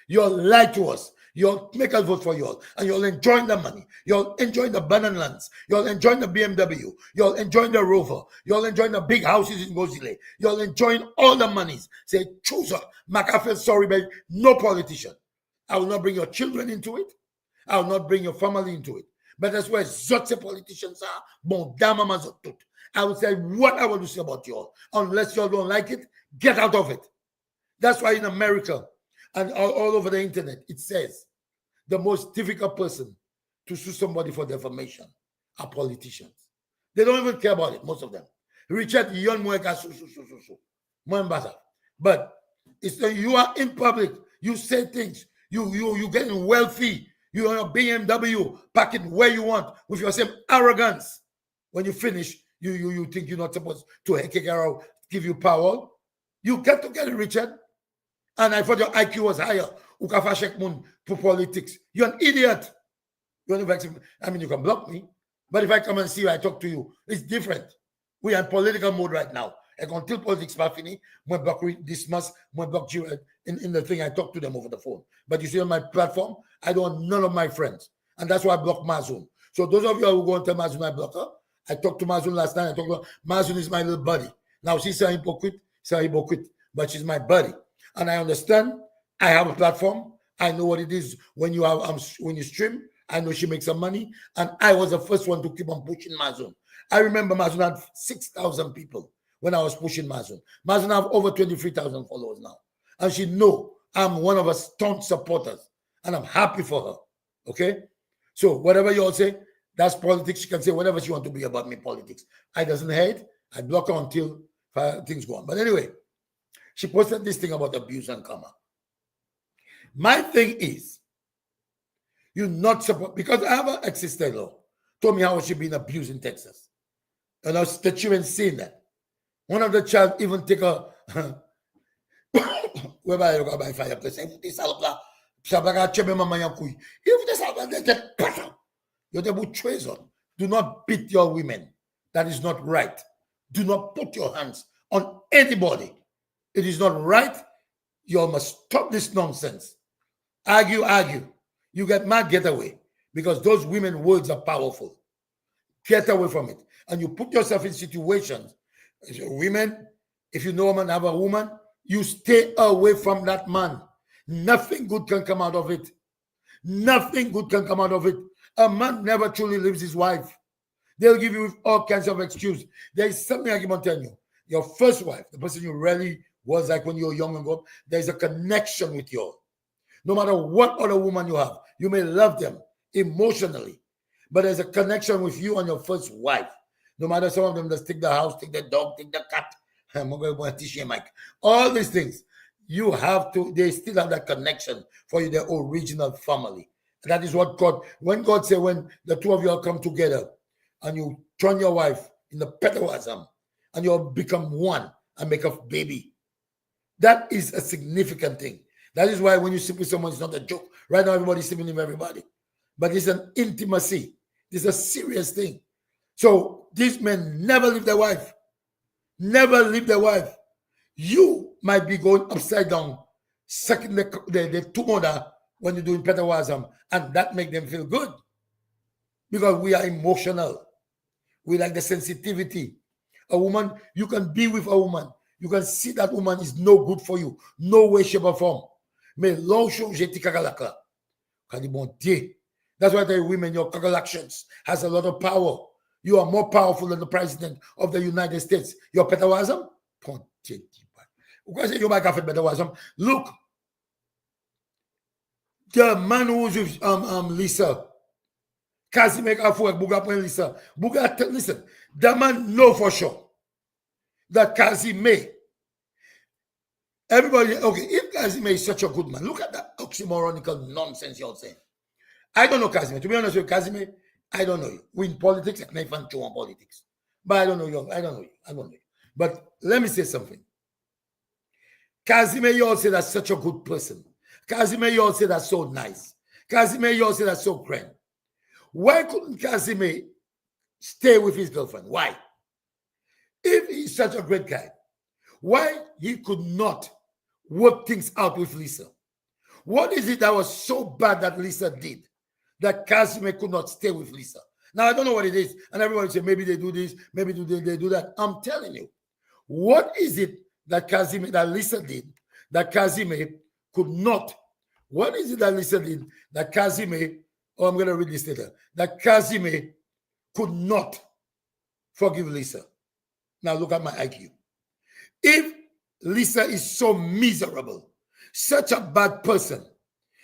You'll lie to us. You'll make us vote for you, and you'll enjoy the money. You'll enjoy the banana lands. You'll enjoy the BMW. You'll enjoy the Rover. You'll enjoy the big houses in Gozile. You'll enjoy all the monies. Say, choose her. McAfee, sorry, but no politician. I will not bring your children into it. I will not bring your family into it. But that's where Zotse politicians are. Bon dama mazotut. I will say what I want to say about you all. Unless you all don't like it, get out of it. That's why in America and all over the internet, it says the most difficult person to sue somebody for defamation are politicians. They don't even care about it, most of them. Richard Yon Mweka su. But it's you are in public, you say things, you getting wealthy, you are a BMW, pack it where you want with your same arrogance. When you finish, you think you're not supposed to kick her out, give you power. You get to get it, Richard. And I thought your IQ was higher. Ukafashek Mun for politics. You're an idiot. I mean, you can block me. But if I come and see you, I talk to you, it's different. We are in political mode right now. And until politics fini, my block this month, my block you in the thing, I talk to them over the phone. But you see on my platform, I don't want none of my friends. And that's why I block Mazun. So those of you who go and tell Mazun I block her, I talked to Mazun last night. I talked about Mazun is my little buddy. Now she's a hypocrite, but she's my buddy. And I understand. I have a platform. I know what it is when you have when you stream. I know she makes some money. And I was the first one to keep on pushing Mazun. I remember Mazun had 6,000 people when I was pushing Mazun. Mazun have over 23,000 followers now. And she know I'm one of her staunch supporters. And I'm happy for her. Okay? So whatever you all say, that's politics. She can say whatever she wants to be about me, politics. I doesn't hate. I block her until things go on. But anyway, she posted this thing about abuse and karma. My thing is, you not support, because I have an ex-sister-in-law told me how she been abused in Texas. And I was the children seeing that. One of the child even take a whereby you go by fireplace. If this alpla, sabaga chebe mama yankui. If this alpla, they get better. You're the treason. Do not beat your women. That is not right. Do not put your hands on anybody. It is not right. You must stop this nonsense. Argue. You get mad, get away. Because those women words are powerful. Get away from it. And you put yourself in situations. Women, if you know a man, have a woman, you stay away from that man. Nothing good can come out of it. Nothing good can come out of it. A man never truly leaves his wife. They'll give you all kinds of excuses. There is something I can tell you. Your first wife, the person you really was like when you were young and go, there's a connection with you. No matter what other woman you have, you may love them emotionally, but there's a connection with you and your first wife. No matter some of them just take the house, take the dog, take the cat, all these things, you have to, they still have that connection for you, their original family. That is what God, when God said, when the two of you all come together and you turn your wife in the petawasam and you'll become one and make a baby, that is a significant thing. That is why when you sleep with someone, it's not a joke. Right now, everybody's sleeping with everybody. But it's an intimacy. It's a serious thing. So these men never leave their wife. Never leave their wife. You might be going upside down, sucking the tumor when you're doing petawasam, and that make them feel good. Because we are emotional. We like the sensitivity. A woman, you can be with a woman. You can see that woman is no good for you. No way, shape, or form. Mais l'oncho jeti kakalakla. That's why the women, your kakalactions has a lot of power. You are more powerful than the president of the United States. Your petawasam? Look, the man who's with Lisa, Kazi make a work, Buga Lisa. Buga, listen, the man know for sure that Kazi may. Everybody, okay, if Kazime is such a good man, look at that oxymoronical nonsense you're saying. I don't know Kazime. To be honest with Kazime, I don't know you. We in politics, I can even show on politics. But I don't know you. I don't know you. But let me say something. Kazime, you all say that's such a good person. Kazime, you all say that's so nice. Kazime, you all say that's so grand. Why couldn't Kazime stay with his girlfriend? Why? If he's such a great guy, why he could not work things out with Lisa? What is it that was so bad that Lisa did that Kazime could not stay with Lisa? Now, I don't know what it is. And everybody say, maybe they do this, maybe they do that. I'm telling you, what is it that Lisa did that Kazime could not? What is it that Lisa did that Kazime, oh, I'm going to read this later, that Kazime could not forgive Lisa? Now look at my IQ. If Lisa is so miserable, such a bad person,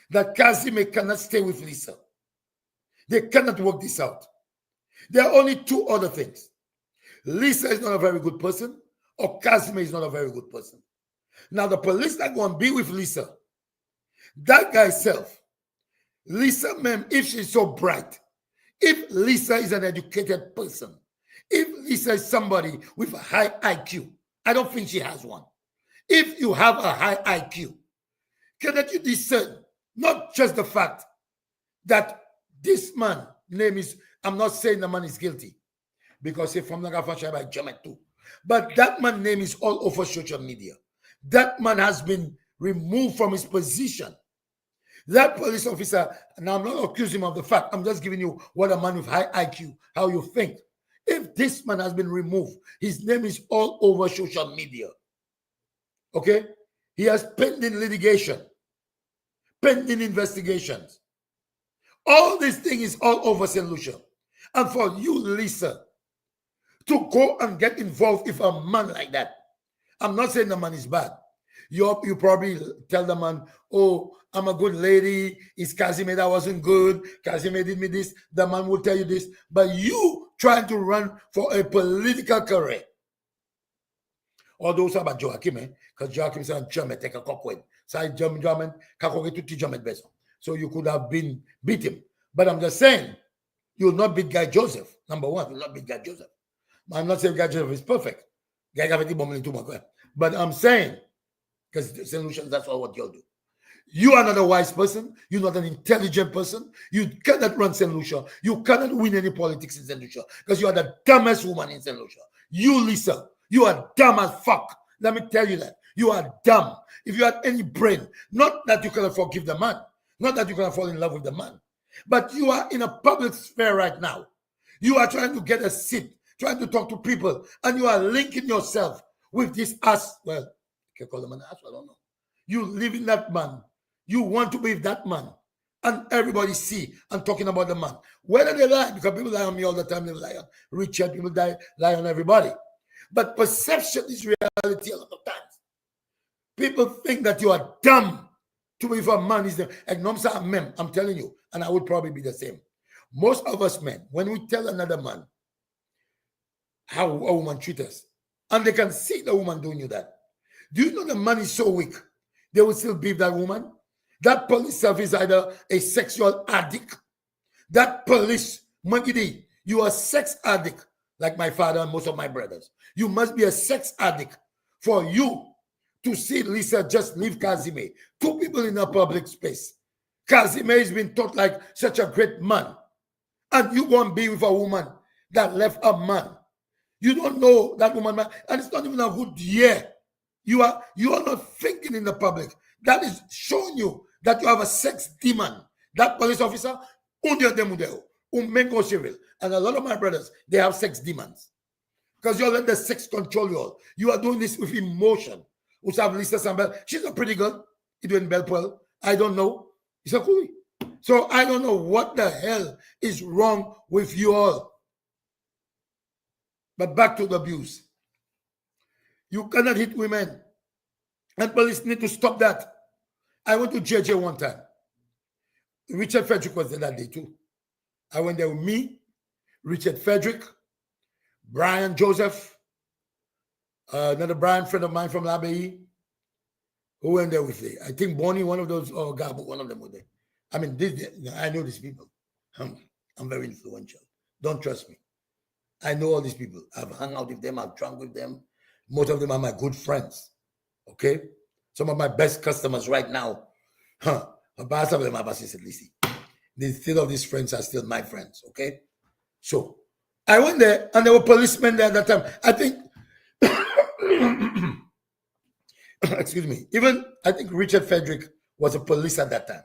that Kazime cannot stay with Lisa, they cannot work this out. There are only two other things. Lisa is not a very good person, or Kazime is not a very good person. Now the police that go and be with Lisa, that guy self, Lisa, ma'am, if she's so bright, if Lisa is an educated person, if Lisa is somebody with a high IQ, I don't think she has one. If you have a high IQ, cannot you discern not just the fact that this man name is, I'm not saying the man is guilty, because if I'm not going to by German too, but that man name is all over social media. That man has been removed from his position. That police officer, now I'm not accusing him of the fact, I'm just giving you what a man with high IQ, how you think. If this man has been removed, his name is all over social media. Okay? He has pending litigation, pending investigations. All this thing is all over St. Lucia. And for you, Lisa, to go and get involved with a man like that, I'm not saying the man is bad. You probably tell the man, oh, I'm a good lady. It's Kazime that wasn't good. Kazime did me this. The man will tell you this. But you trying to run for a political career. All those about Joachim, because Joachim said, German, take a cockwood. So I German, Kakoge to German best. So you could have been beat him. But I'm just saying, you will not beat Guy Joseph. Number one, you will not beat Guy Joseph. I'm not saying Guy Joseph is perfect. But I'm saying, because solutions, that's all what you'll do. You are not a wise person. You're not an intelligent person. You cannot run St. Lucia. You cannot win any politics in St. Lucia because you are the dumbest woman in St. Lucia. You, Lisa, you are dumb as fuck. Let me tell you that. You are dumb. If you had any brain, not that you cannot forgive the man, not that you cannot fall in love with the man, but you are in a public sphere right now. You are trying to get a seat, trying to talk to people, and you are linking yourself with this ass. Well, you can call him an ass, I don't know. You live in that man. You want to be with that man. And everybody see and talking about the man. Whether they lie, because people lie on me all the time, they lie on Richard, people lie on everybody. But perception is reality a lot of times. People think that you are dumb to be with a man. I'm telling you, and I would probably be the same. Most of us men, when we tell another man how a woman treats us, and they can see the woman doing you that, do you know the man is so weak, they will still beat that woman? That police self is either a sexual addict. That police, Magidi, you are a sex addict, like my father and most of my brothers. You must be a sex addict for you to see Lisa just leave Kazime. Two people in a public space. Kazime has been taught like such a great man. And you go and be with a woman that left a man. You don't know that woman, man, and it's not even a good year. You are not thinking in the public. That is showing you that you have a sex demon. That police officer, and a lot of my brothers, they have sex demons. Because you let the sex control you all. You are doing this with emotion. Lisa Sambel, she's a pretty girl. She's doing Belpwell. I don't know. It's a cool. So I don't know what the hell is wrong with you all. But back to the abuse. You cannot hit women. And police need to stop that. I went to JJ one time. Richard Frederick was there that day too. I went there with me, Richard Frederick, Brian Joseph, another Brian friend of mine from L'Abbaye, who went there with me. I think Bonnie, one of those, or Gabu, one of them were there. I mean, I know these people. I'm very influential. Don't trust me. I know all these people. I've hung out with them. I've drunk with them. Most of them are my good friends. Okay? Some of my best customers right now. Most of them are still of these friends are still my friends. Okay? So I went there and there were policemen there at that time. I think excuse me, even I think Richard Frederick was a police at that time.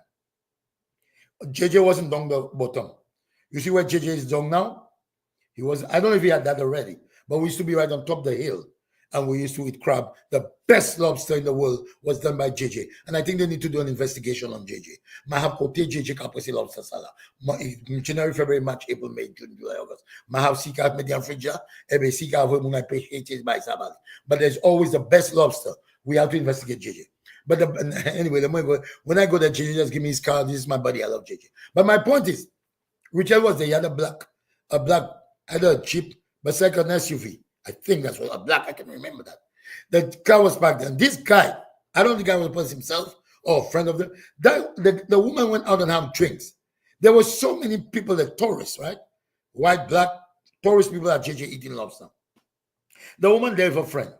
JJ wasn't down the bottom. You see where JJ is down now? He was, I don't know if he had that already, but we used to be right on top of the hill and we used to eat crab. The best lobster in the world was done by JJ. And I think they need to do an investigation on JJ. I have kote JJ kapasi lobster sala. January, February, March, April, May, June, July, August. I have sika median frija. Ebe sika ave muna pay by sabali. But there's always the best lobster. We have to investigate JJ. But anyway, when I go there, JJ just give me his card. This is my buddy. I love JJ. But my point is, Richard was there. He had a black, either a Jeep, but second SUV. I think that's what a black. I can remember that. The car was parked there. And this guy, I don't think I was a person himself or a friend of them. The woman went out and had drinks. There were so many people, the tourists, right? White, black, tourist people at JJ eating lobster. The woman there with a friend.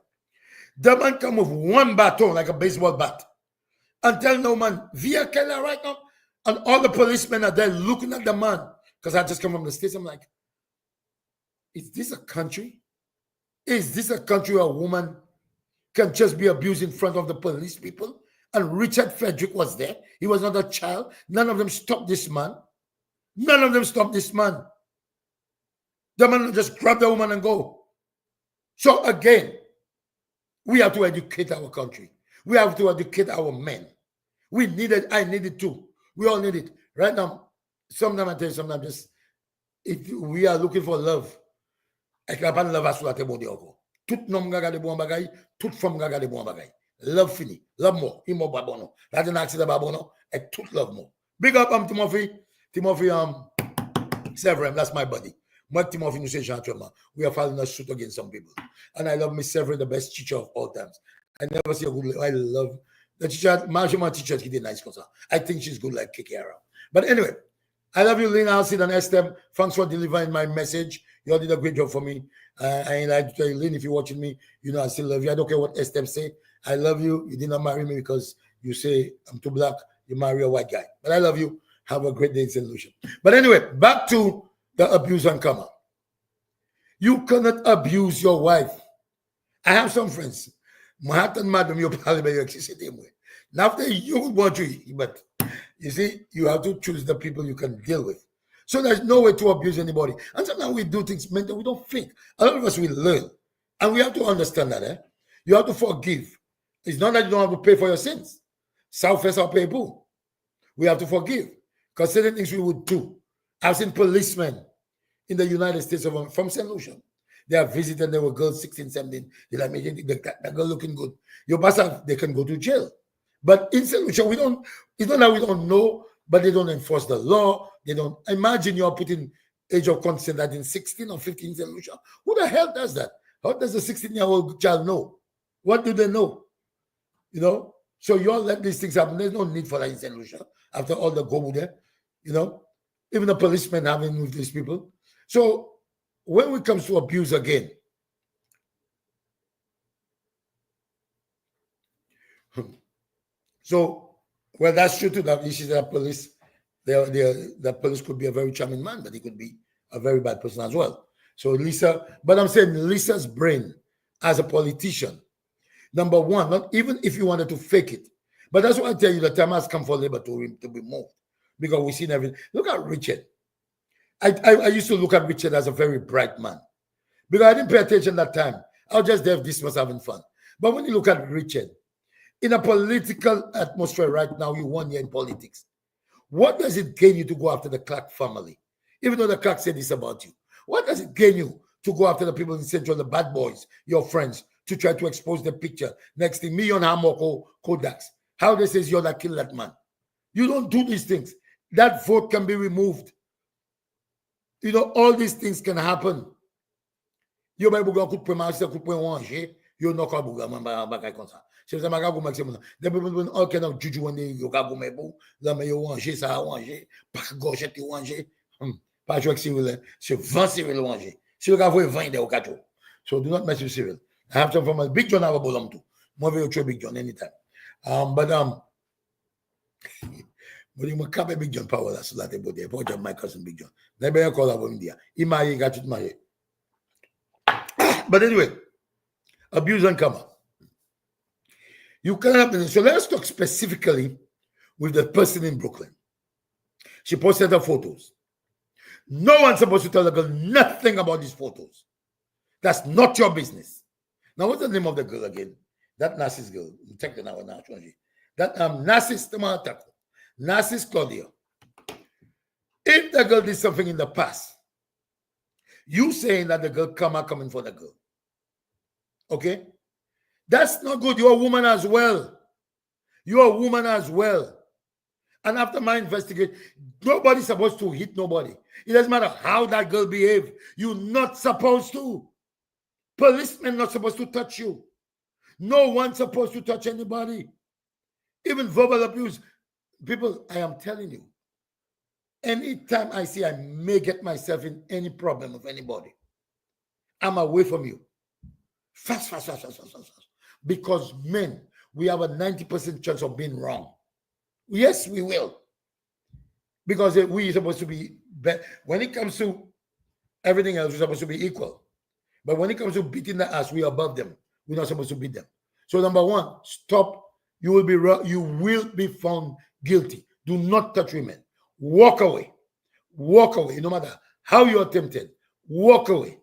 The man come with one baton, like a baseball bat, and tell no man, via Keller right now. And all the policemen are there looking at the man. Because I just come from the States. I'm like, is this a country? Is this a country where a woman can just be abused in front of the police people? And Richard Frederick was there. He was not a child. None of them stopped this man. None of them stopped this man. The man just grab the woman and go. So again, we have to educate our country. We have to educate our men. We need it. I need it too. We all need it. Right now, sometimes I tell you, sometimes just, if we are looking for love, I can't love us. Tout nom gagade bon bagay, toute femme gagade bon bagay. Love fini, love more, imo babono. La den accident babono, et tout love more. Big up Timothy Severin, that's my buddy. Moi Timothy nous say gentleman. We are following a suit against some people. And I love Miss Severin, the best teacher of all times. I never see a good, I love the teacher, my teacher, he did nice concern. I think she's good like kicking around. But anyway, I love you, Lynn Alcid and Estem. Thanks for delivering my message. You all did a great job for me. And I tell you, Lynn, if you're watching me, you know I still love you. I don't care what Estem say. I love you. You did not marry me because you say I'm too black. You marry a white guy. But I love you. Have a great day in St. Lucia. But anyway, back to the abuse and comma. You cannot abuse your wife. I have some friends. Manhattan madam, you probably now after you want to, but you see, you have to choose the people you can deal with. So there's no way to abuse anybody. And sometimes we do things mental, we don't think. A lot of us will learn. And we have to understand that. You have to forgive. It's not that you don't have to pay for your sins. Southwest or pay boo. We have to forgive. Because certain things we would do. I've seen policemen in the United States from St. Lucia. They are visiting, there were girls 16, 17. They're like, that girl looking good. Your pastor, they can go to jail. But in St. Lucia, it's not that we don't know, but they don't enforce the law. They don't. Imagine you're putting age of consent at in 16 or 15 in St. Lucia. Who the hell does that? How does a 16-year-old child know? What do they know? You know? So you all let these things happen. There's no need for that in St. Lucia. After all the go there, you know? Even the policemen having with these people. So when it comes to abuse again, so, well, that's true too. That issues that police, the police could be a very charming man, but he could be a very bad person as well. So Lisa, but I'm saying Lisa's brain as a politician, number one, not even if you wanted to fake it, but that's why I tell you the time has come for Labour to be moved because we've seen everything. Look at Richard. I used to look at Richard as a very bright man because I didn't pay attention that time. I was just there, this was having fun. But when you look at Richard, in a political atmosphere right now, you 1 year in politics. What does it gain you to go after the Clark family? Even though the Clark said this about you. What does it gain you to go after the people in Central, the bad boys, your friends, to try to expose the picture? Next thing, me on Hamoko Kodaks. How they say you're that killed that man. You don't do these things. That vote can be removed. You know, all these things can happen. You may go to you're not going to c'est ça maga comme maximum des people all kind of juju when they you ga go mebo la me yo manger ça manger pas gauche tu manger pas jouer Cyril c'est 20 Cyril manger si le gars voit 20 de au cadeau so do not mess with Cyril I have some from a Big John. I have a bolam too. More Big John anytime. But you must come Big John power. That's that about there. John, my cousin Big John. Never call up India. He got it my. But anyway, abuse and come up. You can have. So let's talk specifically with the person in Brooklyn. She posted her photos. No one's supposed to tell the girl nothing about these photos. That's not your business. Now, what's the name of the girl again? That Narcissus girl. Check it now. That Narcissus Tamatako. Narcissus Claudia. If the girl did something in the past, you saying that the girl coming for the girl. Okay? That's not good. You're a woman as well. You're a woman as well. And after my investigation, nobody's supposed to hit nobody. It doesn't matter how that girl behaved. You're not supposed to. Policemen not supposed to touch you. No one's supposed to touch anybody. Even verbal abuse. People, I am telling you, anytime I see I may get myself in any problem with anybody, I'm away from you. Fast. Because men, we have a 90% chance of being wrong. Yes, we will. Because we're supposed to be, when it comes to everything else, we're supposed to be equal. But when it comes to beating the ass, we're above them. We're not supposed to beat them. So number one, stop. You will be found guilty. Do not touch women. Walk away. Walk away. No matter how you're tempted, walk away.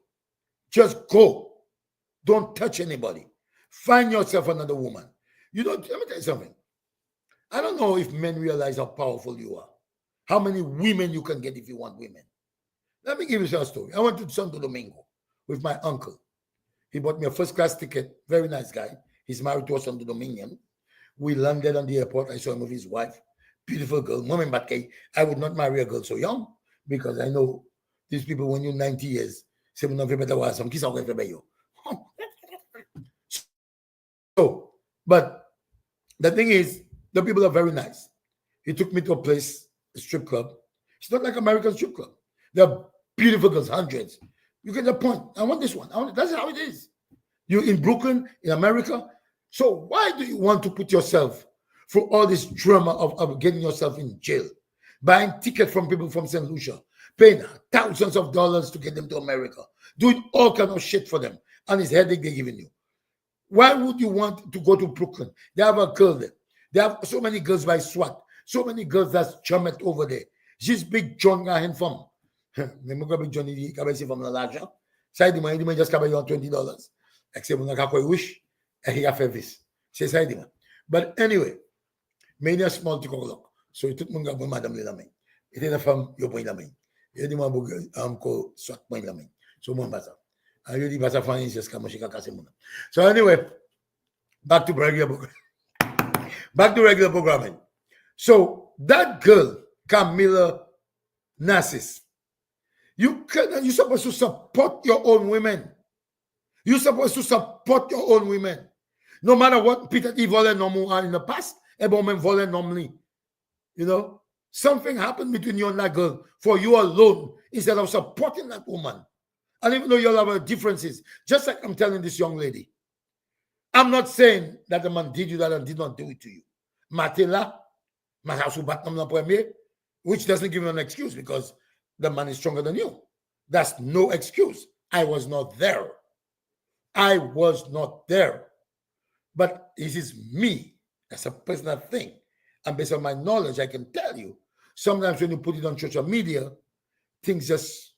Just go. Don't touch anybody. Find yourself another woman. Let me tell you something. I don't know if men realize how powerful you are. How many women you can get if you want women. Let me give you a story. I went to Santo Domingo with my uncle. He bought me a first-class ticket. Very nice guy. He's married to a Santo Dominican. We landed on the airport. I saw him with his wife. Beautiful girl. Woman, but I would not marry a girl so young because I know these people, when you're 90 years, say, so, but the thing is, the people are very nice. He took me to a place, a strip club. It's not like American strip club. They're beautiful girls, hundreds. You get the point. I want this one. That's how it is. You're in Brooklyn, in America. So why do you want to put yourself through all this drama of getting yourself in jail? Buying tickets from people from St. Lucia, paying thousands of dollars to get them to America, doing all kind of shit for them, and it's headache they're giving you. Why would you want to go to Brooklyn? They have a girl there. They have so many girls by SWAT. So many girls that's chummet over there. She's Big John Gahen from. Big Johnny from the larger. Side the just cover you on $20. Except when I wish he have this. Say side. But anyway, many a small to go. So it took Munga Madam Lilame. It is from your point of me. You didn't call SWAT point of me. So Mombasa. I really was a fan just Kamoshika Kasimuna. So anyway, back to regular programming. So that girl, Camilla Narcissus, you're supposed to support your own women. You're supposed to support your own women. No matter what Peter E. Volen are in the past, Ebomen Volen normally. Something happened between you and that girl for you alone instead of supporting that woman. And even though you all have differences, just like I'm telling this young lady, I'm not saying that the man did you that and did not do it to you. Matela, which doesn't give you an excuse because the man is stronger than you. That's no excuse. I was not there. I was not there. But it is me. That's a personal thing. And based on my knowledge, I can tell you, sometimes when you put it on social media, things it's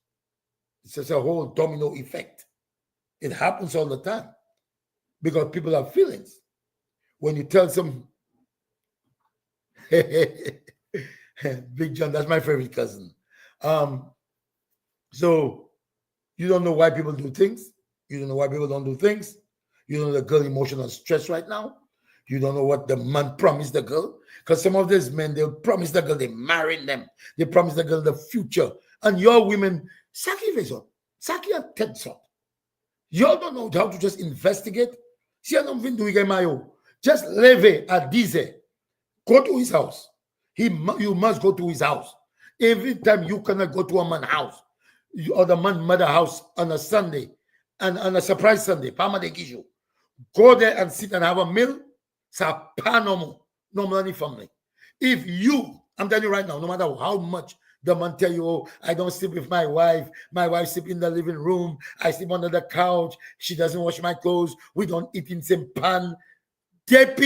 just a whole domino effect. It happens all the time because people have feelings. When you tell some, Big John, that's my favorite cousin. So you don't know why people do things. You don't know why people don't do things. You don't know the girl emotional stress right now. You don't know what the man promised the girl. Because some of these men, they'll promise the girl, they marry them. They promise the girl the future. And your women, Saki and Tedson. You all don't know how to just investigate. Just leve a dize. Go to his house. You must go to his house. Every time you cannot go to a man's house or the man's mother house on a Sunday and on a surprise Sunday, Pama de Gishu, go there and sit and have a meal, it's a normal money family. If you, I'm telling you right now, no matter how much the man tell you, oh, I don't sleep with my wife sleep in the living room, I sleep under the couch, she doesn't wash my clothes, we don't eat in the same pan. That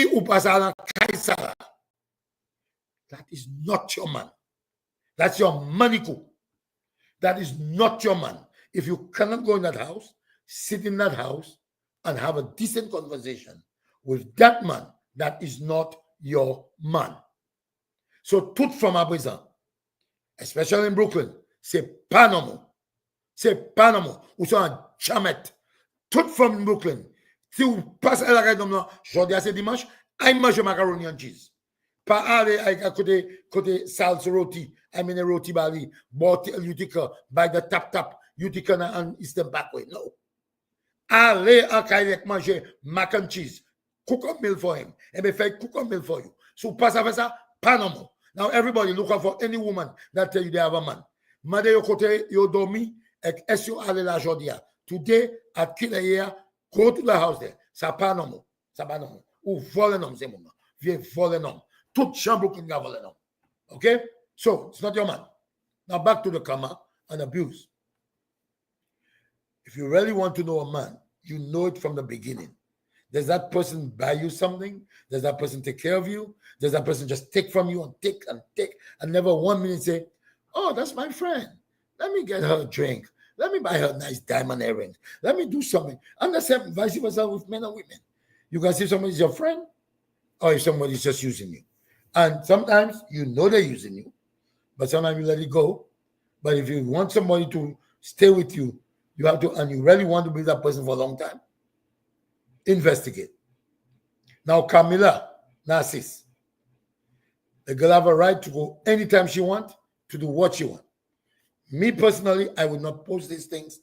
is not your man. That's your money coup. That is not your man. If you cannot go in that house, sit in that house, and have a decent conversation with that man, that is not your man. So, tout from Abrisa, especially in Brooklyn, c'est pas normal. C'est pas normal. Ou sont jamais. Tout from Brooklyn. Si vous passez à la rue d'homme, jeudi à ce dimanche, I mange macaroni and cheese. Pas aller à côté salsa roti, I mean a roti bali, bottle Utica, by the tap, Utica and Eastern Parkway. No. Allez en Kailek manger mac and cheese. Cook a meal for him. And if I cook a meal for you. So pass avec ça, pas normal. Now everybody look out for any woman that tell you they have a man. Made yo kote yo dormi, ek esyo ale la jodia. Today, at Kilaya, go to the house there. Ça pas normal. Ça pas normal. Ou voler nom, c'est moment. Viens voler nom. Toute chambre qui n'a volé nom. Okay? So, it's not your man. Now back to the karma and abuse. If you really want to know a man, you know it from the beginning. Does that person buy you something? Does that person take care of you? Does that person just take from you and take and never 1 minute say, oh, that's my friend. Let me get her a drink. Let me buy her a nice diamond earring. Let me do something. And the same vice versa with men and women. You can see if somebody's your friend or if somebody's just using you. And sometimes you know they're using you, but sometimes you let it go. But if you want somebody to stay with you, you have to, and you really want to be that person for a long time, investigate. Now, Camilla, Narciss, the girl have a right to go anytime she wants, to do what she wants. Me personally, I would not post these things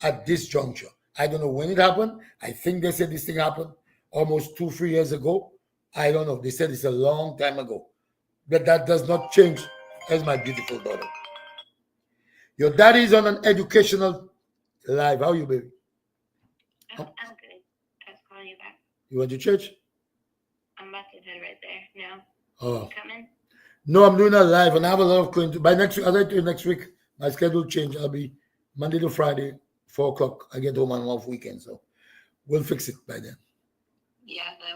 at this juncture. I don't know when it happened. I think they said this thing happened almost 2-3 years ago. I don't know. They said it's a long time ago. But that does not change. As my beautiful daughter. Your daddy is on an educational live. How are you, baby? I'm good. I was calling you back. You went to church? I'm about to head right there now. Oh. You coming? No, I'm doing a live, and I have a lot of cleaning. By next week, I'll tell you next week, my schedule change. I'll be Monday to Friday, 4 o'clock. I get home on off weekend, so we'll fix it by then. Yeah, the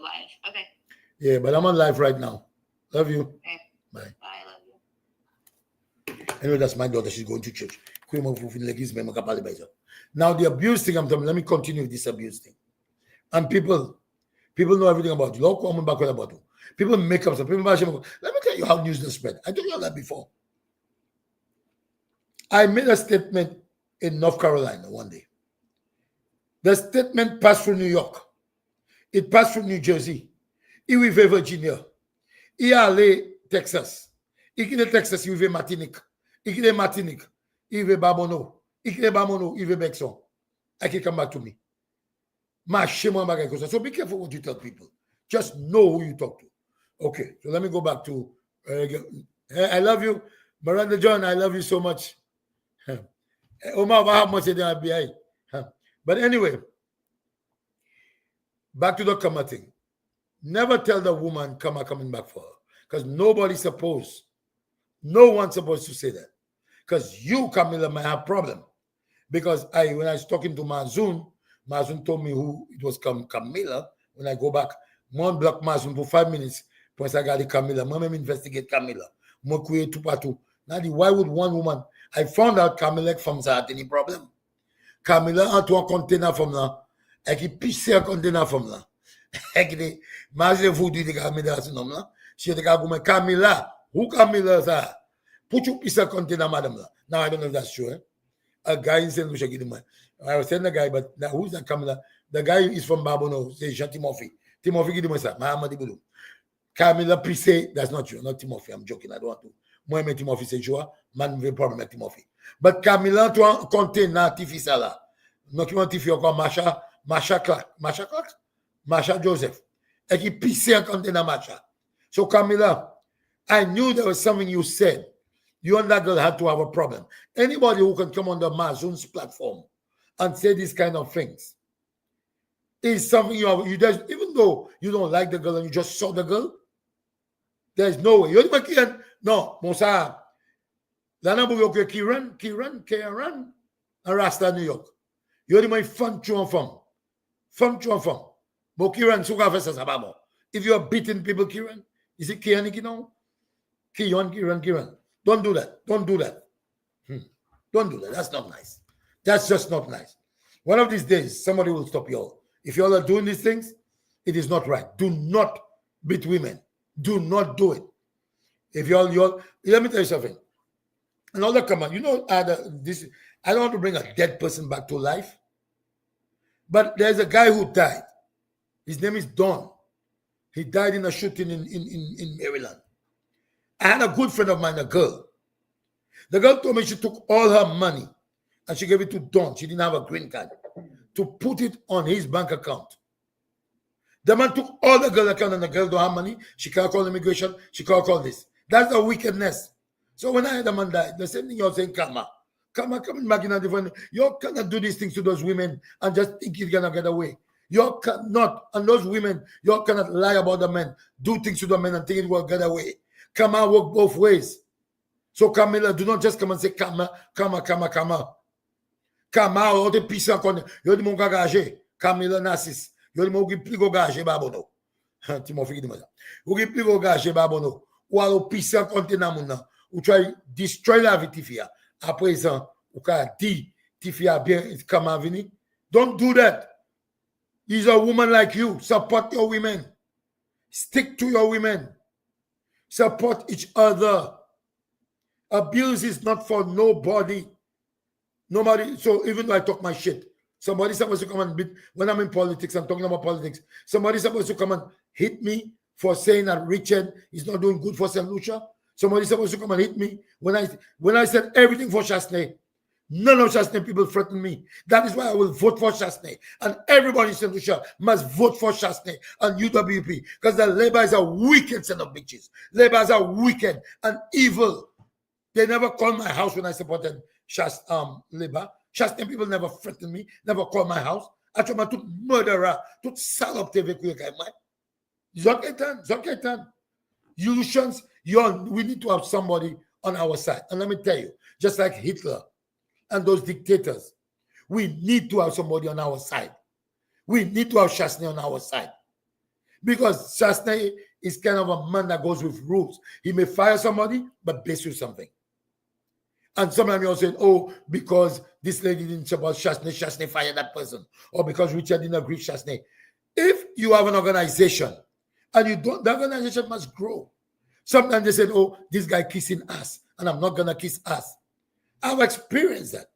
live. Okay. Yeah, but I'm on live right now. Love you. Okay. Bye. Bye. Love you. Anyway, that's my daughter. She's going to church. Now, the abuse thing, I'm telling you, let me continue with this abuse thing. And people know everything about you. Look, I'm back about you. People make up stuff. Let me tell you how news is spread. I told you all that before. I made a statement in North Carolina one day. The statement passed through New York. It passed through New Jersey. It went to Virginia. It allé Texas. It went to Texas. It went to Martinique. It went to Martinique. It went to Babono. It went to Babono. It went to Bexon. I can come back to me. So be careful what you tell people. Just know who you talk to. Okay, so let me go back to I love you. Miranda John, I love you so much. But anyway, back to the Kama thing. Never tell the woman Kama coming back for her. Because no one's supposed to say that. Because you, Camilla, might have a problem. Because when I was talking to Mazun told me who it was Camilla. When I go back, one block Mazun for 5 minutes. Once I got the Camilla, Mom investigate Camilla. Now, why would one woman? I found out Camilla from that any problem. Camilla a un container from là. Et qui pisse un container from là. Et qui manger vous dit Camilla ce nom là. Si tu as Camilla, who Camilla ça? Put you pisse un container madame là. Now I don't know if that's true. A guy in St. Lucia give me. I was telling the guy, but now who's that Camilla? The guy is from Babono. C'est Jean Timothy. Timothy give me ça. Mahamadi Boudou. Camilla Pisse, that's not true. Not Timothy. I'm joking. I don't want to. Moi, mais Timothy, c'est joie. Man, veut pas mettre Timothy. But Camilla, toi, compte na Tifi ça là. Donc, tu Tifi encore Masha Joseph. Et qui pisse en compte na Masha. So, Camilla, I knew there was something you said. You and that girl had to have a problem. Anybody who can come on the Mazun's platform and say these kind of things, is something you just, even though you don't like the girl and you just saw the girl, there's no way. You can't. No, Mosa. Lana Buyoke Kieran, and Rasta New York. You only my fun chon from. But Kieran suka fesa sababo. If you are beating people, Kieran, is it Kieran? Kieran. Don't do that. Don't do that. Don't do that. That's not nice. That's just not nice. One of these days, somebody will stop you all. If you all are doing these things, it is not right. Do not beat women. Do not do it. If you all, let me tell you something. Another comment. You know, I don't want to bring a dead person back to life, but there's a guy who died. His name is Don. He died in a shooting in Maryland. I had a good friend of mine, a girl. The girl told me she took all her money and she gave it to Don. She didn't have a green card, to put it on his bank account. The man took all the girl account and the girl don't have money. She can't call immigration. She can't call this. That's the wickedness. So when I had the man die, the same thing you're saying, Kama, coming back in a different. You cannot do these things to those women and just think you're gonna get away. You cannot, and those women, you cannot lie about the men, do things to the men and think it will get away. Kama work both ways. So Camilla, do not just come and say Kama. Kama, ou te pisa kon, yo di mon kagaje, Camilla Nassis. Yo di mon ki pligo gaje babono. Ti mon fiki di mo sa. Ou ki pligo gaje babono. Ou alo pisa konte nan moun nan. Ou try destroy la vie Tifia. Après ça, ou ka di Tifia bien Kama vini. Don't do that. He's a woman like you. Support your women. Stick to your women. Support each other. Abuse is not for nobody. Nobody. So even though I talk my shit, somebody's supposed to come and beat. When I'm in politics, I'm talking about politics. Somebody's supposed to come and hit me for saying that Richard is not doing good for St. Lucia. Somebody's supposed to come and hit me when I said everything for Chasney. None of Chasney people threaten me. That is why I will vote for Chasney. And everybody in St. Lucia must vote for Chasney and UWP. Because the Labour are wicked set of bitches. Labour are wicked and evil. They never called my house when I supported Labour. Chasney people never threatened me, never called my house. I told my tout murderer, tout salope TV kuye. Zoketan. Illusions, we need to have somebody on our side. And let me tell you, just like Hitler and those dictators, we need to have somebody on our side. We need to have Chasney on our side. Because Chasney is kind of a man that goes with rules. He may fire somebody, but bless you something. And sometimes you're saying, oh, because this lady didn't support Chasney fired that person. Or because Richard didn't agree with Chasney. If you have an organization and you don't, the organization must grow. Sometimes they say, oh, this guy kissing ass, and I'm not going to kiss ass. I've experienced that.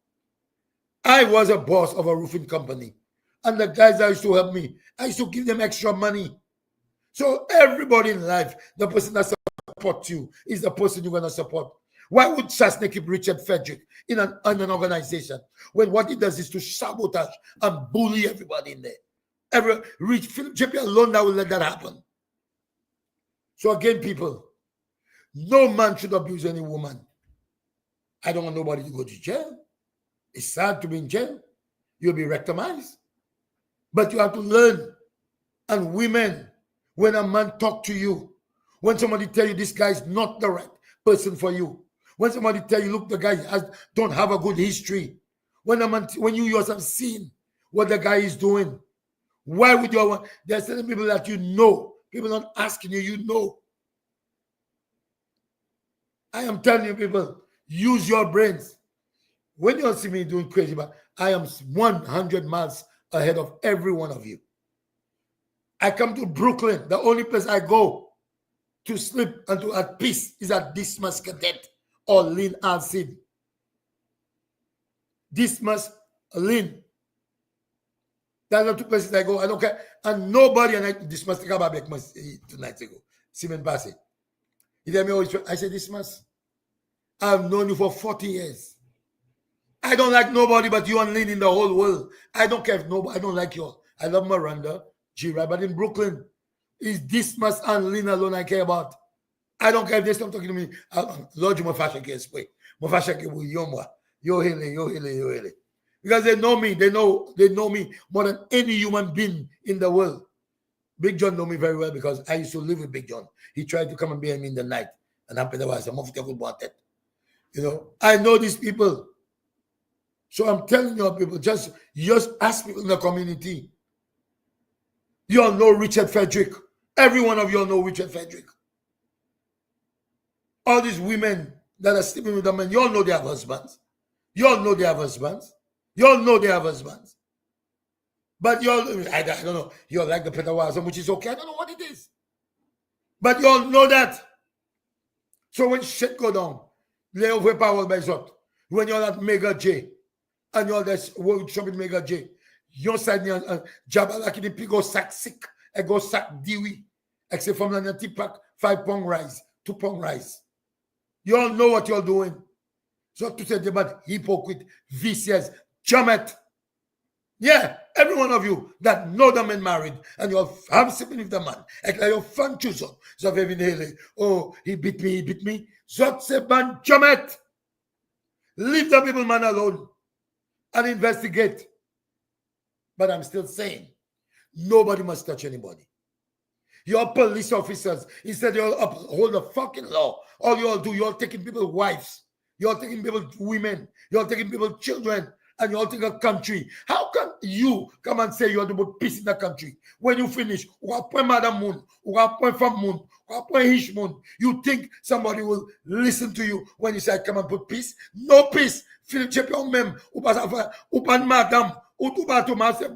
I was a boss of a roofing company. And the guys that used to help me, I used to give them extra money. So everybody in life, the person that supports you is the person you're going to support. Why would Chasney keep Richard Frederick in an organization when what he does is to sabotage and bully everybody in there? Philip JP alone that will let that happen. So again, people, no man should abuse any woman. I don't want nobody to go to jail. It's sad to be in jail. You'll be rectimized. But you have to learn. And women, when a man talk to you, when somebody tell you this guy is not the right person for you, when somebody tell you, look, the guy don't have a good history, when you yourself seen what the guy is doing, why would you want? There are certain people that you know, people not asking you, you know. I am telling you, people, use your brains. When you see me doing crazy, but I am 100 miles ahead of every one of you. I come to Brooklyn. The only place I go to sleep and to at peace is at Dismas Cadet or Lynn Alcid. Dismas, Lynn. That's the two places I go. I don't care. And nobody, and I Dismas take about 2 nights ago. Simon Bassett. He tell me always, I said, Dismas, I've known you for 40 years. I don't like nobody but you and Lynn in the whole world. I don't care if nobody, I don't like you all. I love Miranda, G-Ray, but in Brooklyn, it's Dismas and Lynn alone I care about. I don't care if they stop talking to me. Lord, you must fashion case. My fashion case, yo hele. Because they know me. They know me more than any human being in the world. Big John know me very well because I used to live with Big John. He tried to come and bear me in the night. And I'm you know, I know these people. So I'm telling you people, just ask people in the community. You all know Richard Frederick. Every one of you all know Richard Frederick. All these women that are sleeping with them, men, you all know they have husbands. You all know they have husbands. You all know they have husbands. But you all, I don't know, you all like the Petawaza, which is okay. I don't know what it is. But you all know that. So when shit go down, lay over power by Zot. When you're at Mega J, and you're that's world shopping Mega J, you're side Jabalaki the pig go sack sick, and go sack diwi, except from the tipak 5 pound rice, 2 pound rice. You all know what you're doing. So to say about hypocrite, vicious, jamet. Yeah, every one of you that know the man married and you're sleeping with the man, like your fan choose up. So oh, he beat me. Zot se ban jamet. Leave the people man alone and investigate. But I'm still saying, nobody must touch anybody. Your police officers, instead you all uphold the fucking law, all you all do, you're taking people's wives, you're taking people's women, you're taking people's children, and you're taking a country. How can you come and say you want to put peace in the country? When you finish, Madam Moon, Moon, you think somebody will listen to you when you say come and put peace? No peace. Philip Chepion mem, upan madam, utubato master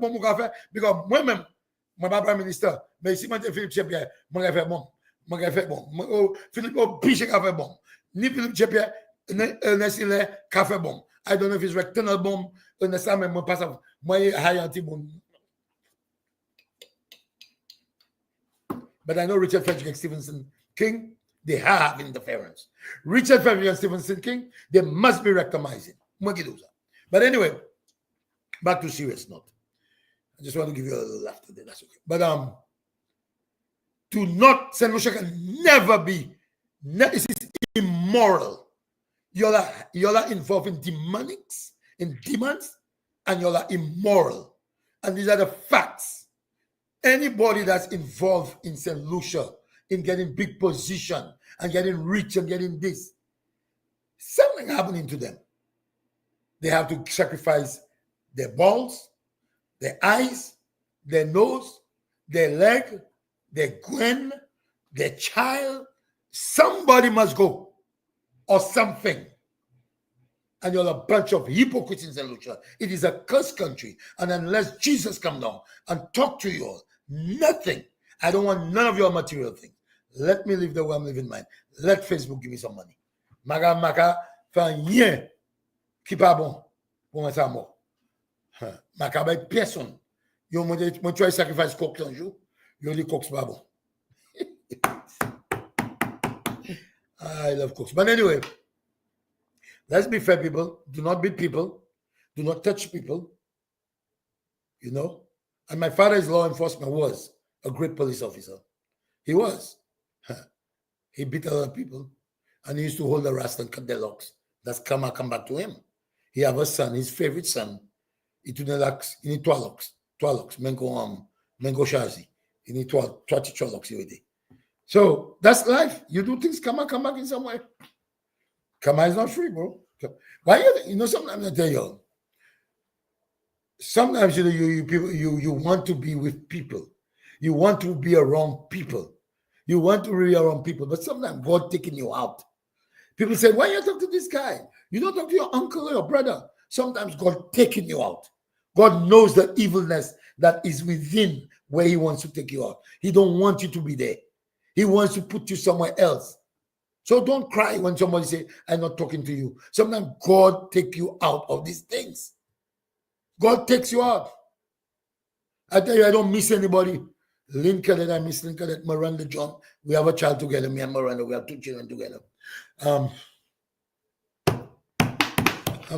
because moi-même, my prime minister, mais si je Philippe Chepier, je vais faire bon. Philippe Biche a fait bon. Ni Philippe Chepier, ne café bon. I don't know if it's rectangle bomb, but I know Richard Frederick and Stephenson King, they have interference. Richard Frederick and Stephenson King, they must be rectimizing. But anyway, back to serious note. I just want to give you a little laugh today. That's okay. But do not, St. Lucia can never be. This is immoral. Y'all are involved in demonics, in demons, and y'all are immoral. And these are the facts. Anybody that's involved in St. Lucia, in getting big position, and getting rich, and getting this, something happening to them. They have to sacrifice their balls, their eyes, their nose, their leg, their gwen, their child. Somebody must go. Or something. And you're a bunch of hypocrites in St. Lucia. It is a cursed country. And unless Jesus come down and talk to you all, nothing. I don't want none of your material things. Let me live the way I'm living mine. Let Facebook give me some money. Maka, fait rien qui pas bon pour moi ça mort. Maka bay personne. Yo mon try sacrifice coq un jour. Yo les coqs pas bon. I love cooks. But anyway, let's be fair, people. Do not beat people. Do not touch people. You know? And my father's law enforcement was a great police officer. He was. He beat a lot of people. And he used to hold the rest and cut their locks. That's come back to him. He have a son, his favorite son. He took the locks. He need 12 locks. 12 locks. Mengo Shazi. He need 12 locks already. So that's life. You do things, come back in some way. Kama is not free, bro. Why you know? Sometimes I tell you, sometimes you want to be with people, you want to be around people, you want to be around people, but sometimes God taking you out. People say, "Why you talk to this guy? You don't talk to your uncle or your brother." Sometimes God taking you out. God knows the evilness that is within where He wants to take you out. He don't want you to be there. He wants to put you somewhere else. So don't cry when somebody say, I'm not talking to you. Sometimes God take you out of these things. God takes you out. I tell you, I don't miss anybody. Lynn Cadet, I miss Lynn Cadet, Miranda John. We have a child together, me and Miranda. We have 2 children together. I'm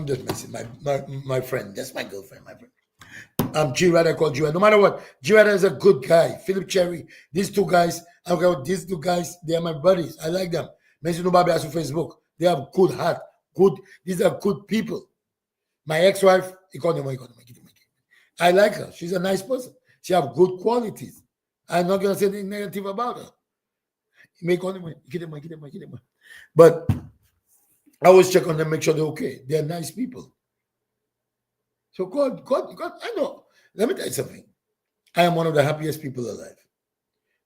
just messing. My friend. That's my girlfriend, my friend. G-Rad, I call G-Rad. No matter what, G-Rad is a good guy. Philip Cherry, these 2 guys, these 2 guys, they are my buddies. I like them. Mention nobody else on Facebook. They have good heart. These are good people. My ex-wife I like her. She's a nice person. She have good qualities. I'm not gonna say anything negative about her. But I always check on them, make sure they're okay. They're nice people. So God, I know. Let me tell you something. I am one of the happiest people alive.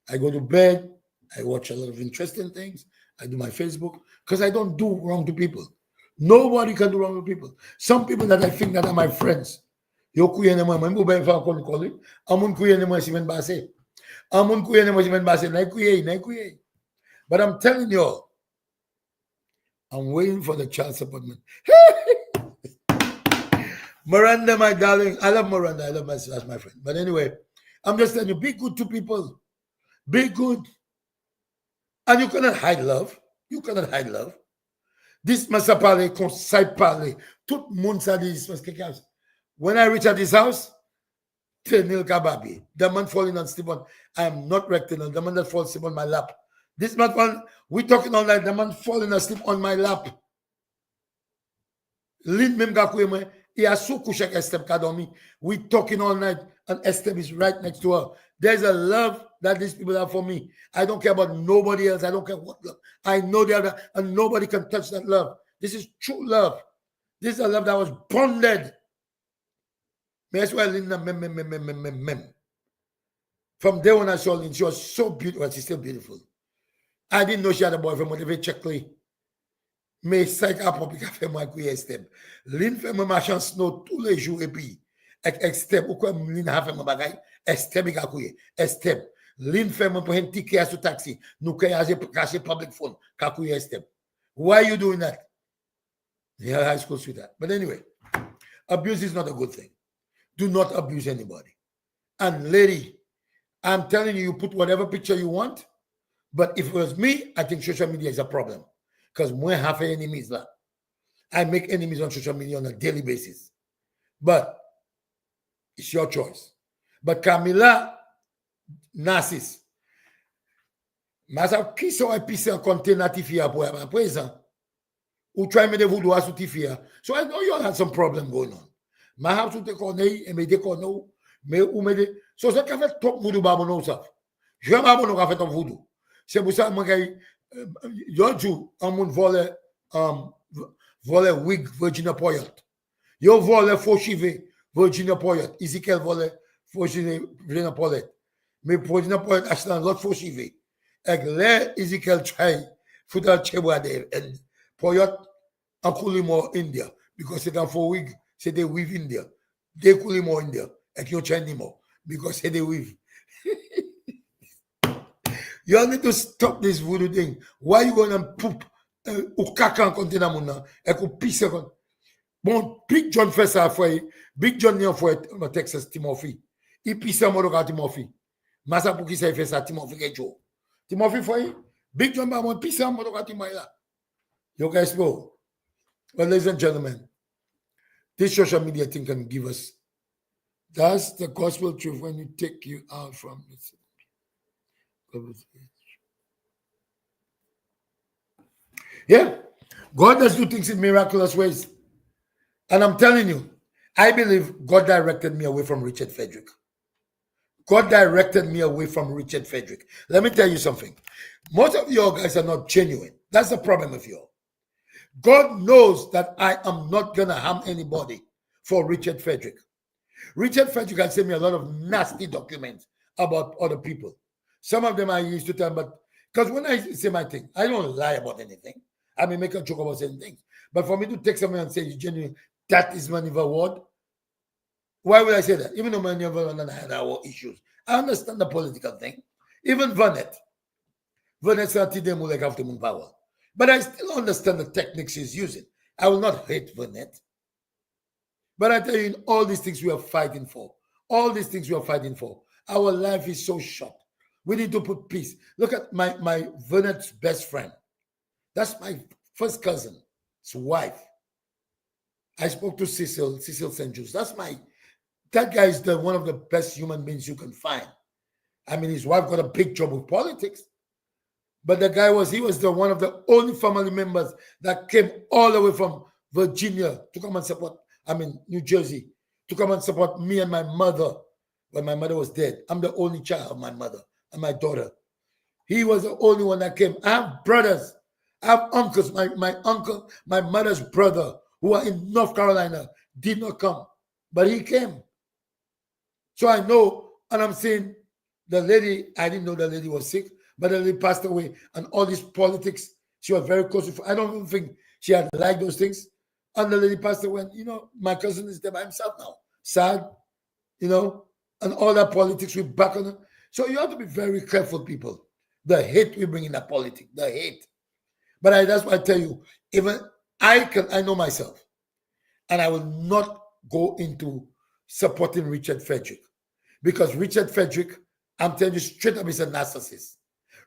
I go to bed, I watch a lot of interesting things, I do my Facebook, because I don't do wrong to people. Nobody can do wrong to people. Some people that I think that are my friends, yo kuye ne mwen mwen ben fa kon kole, amun kuye ne mwen si men base. Amun kuye ne mwen si men base, na kuye. But I'm telling you all, I'm waiting for the child support money. Miranda, my darling, I love Miranda. I love my that's my friend. But anyway, I'm just telling you, be good to people. Be good. And you cannot hide love. You cannot hide love. This must parler, conseil parler. Tout le monde ça dit, when I reach at his house, Tenil Kababi, the man falling on Stephen. I am not rectangle, the man that falls asleep on my lap. This man, we talking all night, the man falling asleep on my lap. Lin mem gakouye mwen, he a sou couche ak Esteb ka dormi. We talking all night, and Esteb is right next to her. There's a love that these people have for me. I don't care about nobody else. I don't care what love. I know the other, and nobody can touch that love. This is true love. This is a love that was bonded. That's why Linda mem. From day when I saw Lynn, she was so beautiful. She's still beautiful. I didn't know she had a boyfriend, but if you check mais ça a pas fait moi couille Esteb. Lynn fait moi marcher en snow tous les jours et puis avec Esteb ou quoi Lynn a fait mon bagage Esteb il a couille Esteb. Lynn fait moi pour un ticket sur taxi nous cacher public phone ka couille Esteb. Why are you doing that? Yeah, high school sweetheart. But anyway, abuse is not a good thing. Do not abuse anybody. And lady, I'm telling you, you put whatever picture you want, but if it was me, I think social media is a problem. Because I have enemies. I make enemies on social media on a daily basis. But it's your choice. But Camila, Narcisse, mas qui so épicé en container tifia pour présent. Ou try me de voodoo asu tifia. So I know you all had some problem going on. Ma have to take on et me déconne mais ou me de so ça qu'a fait top voodoo ba mon ça. Je vais m'abonner qu'a fait top voodoo. C'est pour ça moi yo jou an moun vole wig Virginia Poyot. Yo vole foshive Virginia Poyot. Ezekiel vole foshive Virginia Poyot. Mais Virginia Poyot achète un lot foshive. Ek le Ezekiel try futa chebwa de Poyot en Kulimo India because c'est un faux wig, c'est des weave India. They Kulimo India. Ek yo try anymore because c'est des weave. You all need to stop this voodoo thing. Why you going to poop ou caca en container moun et ou pisse kon. Bon, Big John fait ça foi. Big John n'y fait au Texas Timothy. Il pisse en mode Timothy. Massa pour qui ça fait ça Timothy kejo. Timothy foi. Big John ba mon pisse en mode Timothy là. You guys know. Well, ladies and gentlemen, this social media thing can give us. That's the gospel truth when you take you out from this. Yeah, God does do things in miraculous ways. And I'm telling you, I believe God directed me away from Richard Frederick. God directed me away from Richard Frederick. Let me tell you something. Most of you guys are not genuine. That's the problem with you. God knows that I am not going to harm anybody for Richard Frederick. Richard Frederick has sent me a lot of nasty documents about other people. Some of them I used to tell, but because when I say my thing, I don't lie about anything. I may make a joke about certain things. But for me to take someone and say, you genuine, that is my word, why would I say that? Even though many of us had our issues. I understand the political thing. Even Vanette started them like after moon power. But I still understand the techniques she's using. I will not hate Vanette. But I tell you, in all these things we are fighting for, our life is so short. We need to put peace. Look at my Vernet's best friend. That's my first cousin's wife. I spoke to Cecil St. Jude. That guy is one of the best human beings you can find. I mean, his wife got a big job with politics. But the guy was one of the only family members that came all the way from Virginia to come and support, New Jersey, to come and support me and my mother when my mother was dead. I'm the only child of my mother and my daughter. He was the only one that came. I have brothers. I have uncles. My uncle, my mother's brother, who are in North Carolina, did not come. But he came. So I know, and I'm saying the lady, I didn't know the lady was sick, but the lady passed away. And all this politics, she was very close to, I don't even think she had liked those things. And the lady passed away. And, my cousin is there by himself now. Sad, and all that politics we back on her. So you have to be very careful, people. The hate we bring in that politics, the hate. But that's why I tell you, even I know myself, and I will not go into supporting Richard Frederick, because Richard Frederick, I'm telling you straight up, is a narcissist.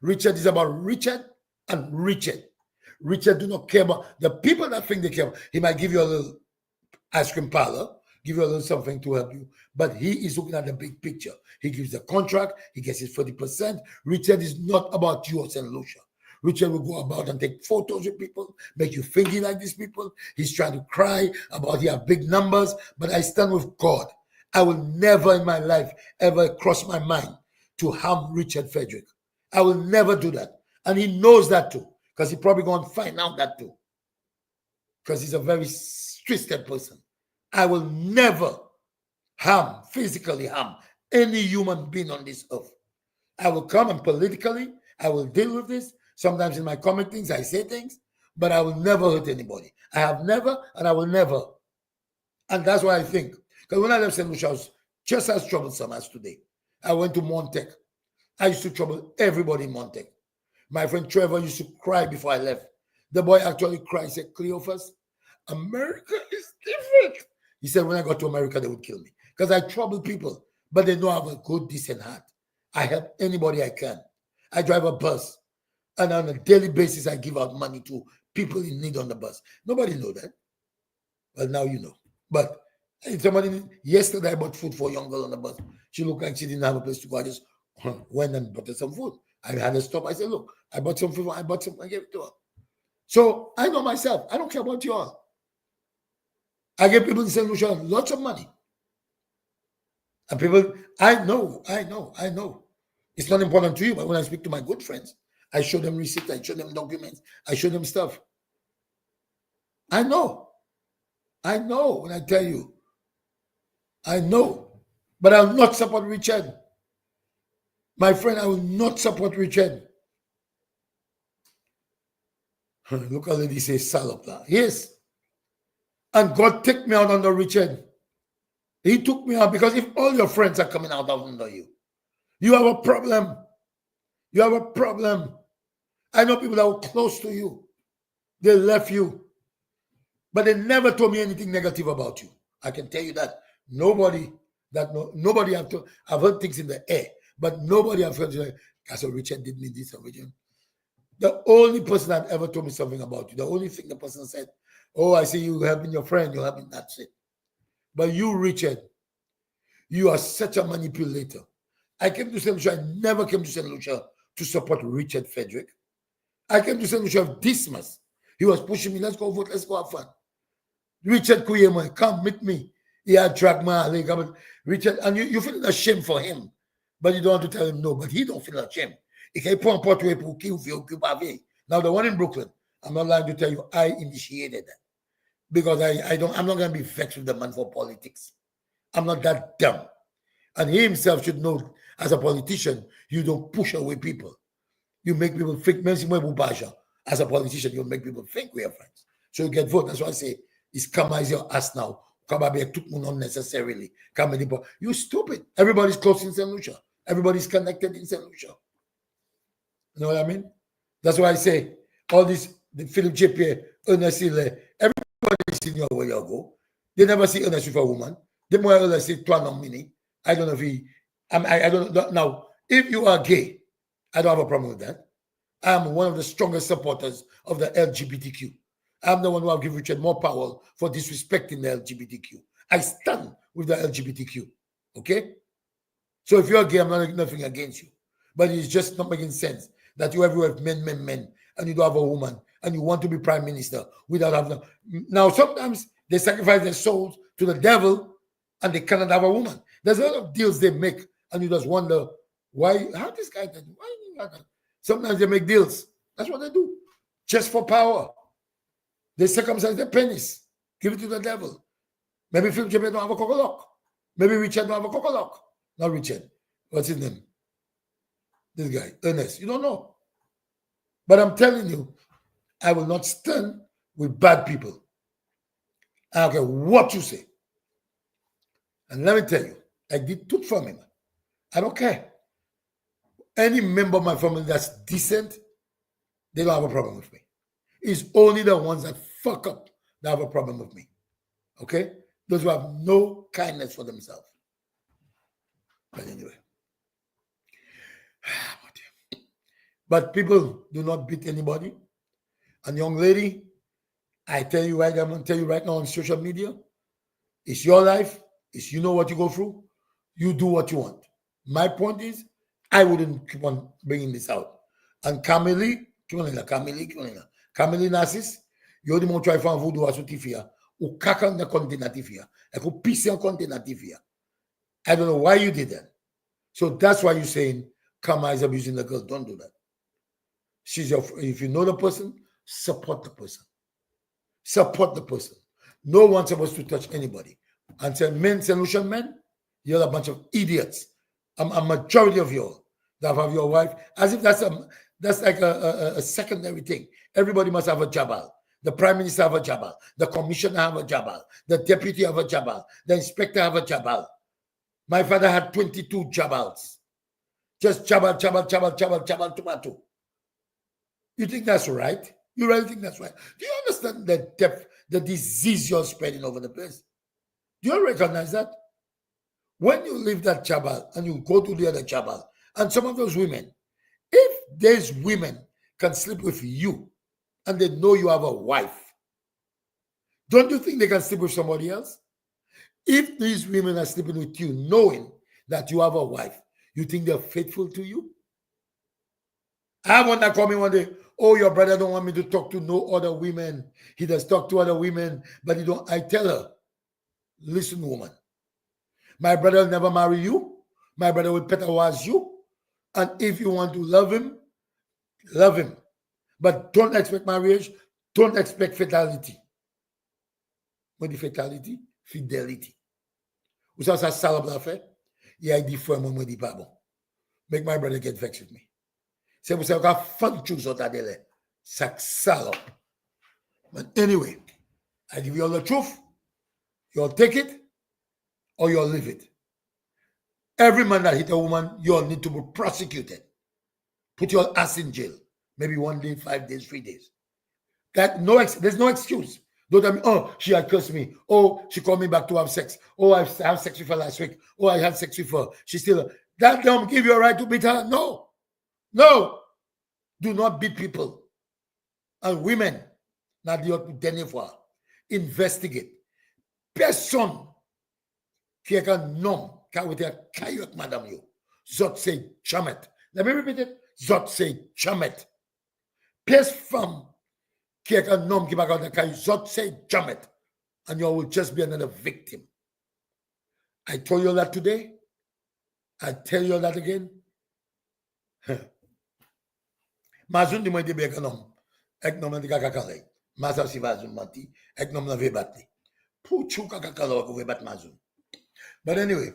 Richard is about Richard and Richard. Richard do not care about the people that think they care. He might give you a little ice cream parlor, give you a little something to help you, but he is looking at the big picture. He gives the contract, he gets his 40%. Richard is not about you or St. Lucia. Richard will go about and take photos with people, make you think he like these people. He's trying to cry about he have big numbers, but I stand with God. I will never in my life ever cross my mind to harm Richard Frederick. I will never do that. And he knows that too, because he probably going to find out that too, because he's a very twisted person. I will never physically harm any human being on this earth. I will come and politically, I will deal with this. Sometimes in my comment things, I say things, but I will never hurt anybody. I have never, and I will never. And that's why I think, because when I left St. Lucia, I was just as troublesome as today. I went to Montec. I used to trouble everybody in Montec. My friend Trevor used to cry before I left. The boy actually cried. He said, Cleophas, America is different. He said, when I got to America, they would kill me. Because I trouble people, but they know I have a good, decent heart. I help anybody I can. I drive a bus. And on a daily basis, I give out money to people in need on the bus. Nobody know that. Well, now you know. But yesterday I bought food for a young girl on the bus. She looked like she didn't have a place to go. I just went and bought her some food. I had to stop. I said, look, I bought some food. I bought some. I gave it to her. So I know myself. I don't care about you all. I give people in St. Lucia lots of money. And people, I know. It's not important to you, but when I speak to my good friends, I show them receipts, I show them documents, I show them stuff. I know when I tell you. I know. But I will not support Richard. My friend, I will not support Richard. Look how lady says salop now. Yes. And God take me out under Richard. He took me out because if all your friends are coming out under you, you have a problem. You have a problem. I know people that were close to you. They left you. But they never told me anything negative about you. I can tell you that. Nobody I've heard things in the air, but nobody I've heard like, so Richard did me this and Richard. The only person that ever told me something about you, the only thing the person said, oh, I see you helping your friend, you're helping, that's it. But you, Richard, you are such a manipulator. I came to St. Lucia, I never came to St. Lucia to support Richard Frederick. I came to St. Lucia of Dismas. He was pushing me, let's go vote, let's go have fun. Richard Kuyema, come meet me. He had dragged my leg. Richard, and you feel ashamed for him, but you don't want to tell him no, but he don't feel ashamed. Now the one in Brooklyn, I'm not lying to tell you, I initiated that. Because I'm not going to be vexed with the man for politics. I'm not that dumb. And he himself should know, as a politician, you don't push away people. You make people think, as a politician, you make people think we are friends. So you get vote. That's why I say, it's come as your ass now. Unnecessarily. You stupid. Everybody's close in St. Lucia. Everybody's connected in St. Lucia. You know what I mean? That's why I say, all this, the Philip JP, Ernest Hille, everybody senior where you go. They never see Ernest with a woman. They more or less say, I don't know if he, I don't know. Now, if you are gay, I don't have a problem with that. I'm one of the strongest supporters of the LGBTQ. I'm the one who have given Richard more power for disrespecting the LGBTQ. I stand with the LGBTQ. Okay? So if you're gay, I'm not nothing against you. But it's just not making sense that you everywhere have men, and you don't have a woman, and you want to be prime minister without having. Now, sometimes they sacrifice their souls to the devil and they cannot have a woman. There's a lot of deals they make, and you just wonder why, how this guy did, why? Sometimes they make deals. That's what they do. Just for power. They circumcise their penis. Give it to the devil. Maybe Philip James don't have a cockalock. Maybe Richard don't have a cockalock. Not Richard. What's his name? This guy, Ernest. You don't know. But I'm telling you, I will not stand with bad people. I don't care what you say. And let me tell you, I did tout for him. I don't care. Any member of my family that's decent, they don't have a problem with me. It's only the ones that fuck up that have a problem with me. Okay? Those who have no kindness for themselves. But anyway. But people do not beat anybody. And young lady, I'm going to tell you right now on social media, it's your life. It's you know what you go through. You do what you want. My point is, I wouldn't keep on bringing this out. And Camille Narcisse, yo di mon try fan voodoo aso tifia, ou kakan na konti na tifia, e ko pisi an konti na tifia. I don't know why you did that. So that's why you're saying Kama is abusing the girl. Don't do that. If you know the person, support the person. Support the person. No one's supposed to touch anybody. And say men, solution men, you're a bunch of idiots. A majority of you that have your wife, as if that's like a secondary thing. Everybody must have a jabal. The prime minister have a jabal. The commissioner have a jabal. The deputy have a jabal. The inspector have a jabal. My father had 22 jabals. Just jabal, tomato. You think that's right? You really think that's right? Do you understand the disease you're spreading over the place? Do you recognize that? When you leave that jabal and you go to the other jabal, and some of those women, if these women can sleep with you and they know you have a wife, don't you think they can sleep with somebody else? If these women are sleeping with you knowing that you have a wife, you think they're faithful to you? I have one that called me one day, oh, your brother don't want me to talk to no other women. He does talk to other women, but he don't. I tell her, listen, woman, my brother will never marry you. My brother will better was you. And if you want to love him, love him. But don't expect marriage. Don't expect fatality. What is fatality? Fidelity. Vous savez, ça salope l'affaire? Il a dit, frère, moi, dit pas bon. Make my brother get vexed with me. C'est pour ça qu'on a fun choose out there. Ça salope. But anyway, I give you all the truth. You'll take it or you'll leave it. Every man that hit a woman, you'll need to be prosecuted. Put your ass in jail. Maybe 1 day, 5 days, 3 days. There's no excuse. Don't tell me, oh, she had cursed me. Oh, she called me back to have sex. Oh, I have sex with her last week. Oh, I had sex with her. She still, that don't give you a right to beat her. No. No. Do not beat people. And women, not the fois. Investigate. Personne qui est un homme qui a été caillot, madame yo. Zot say chamet. Let me repeat it. Zot say chamet. Pièce femme qui est un homme qui va garder caillot. Zot say chamet. And you will just be another victim. I told you that today. I tell you that again. Mazoun di mwen de bek an homme. Ek nom nan di kakakale. Mazoun si vazoun manti. Ek nom nan ve bati. Pou chou kakakale wak ve bat mazoun. But anyway,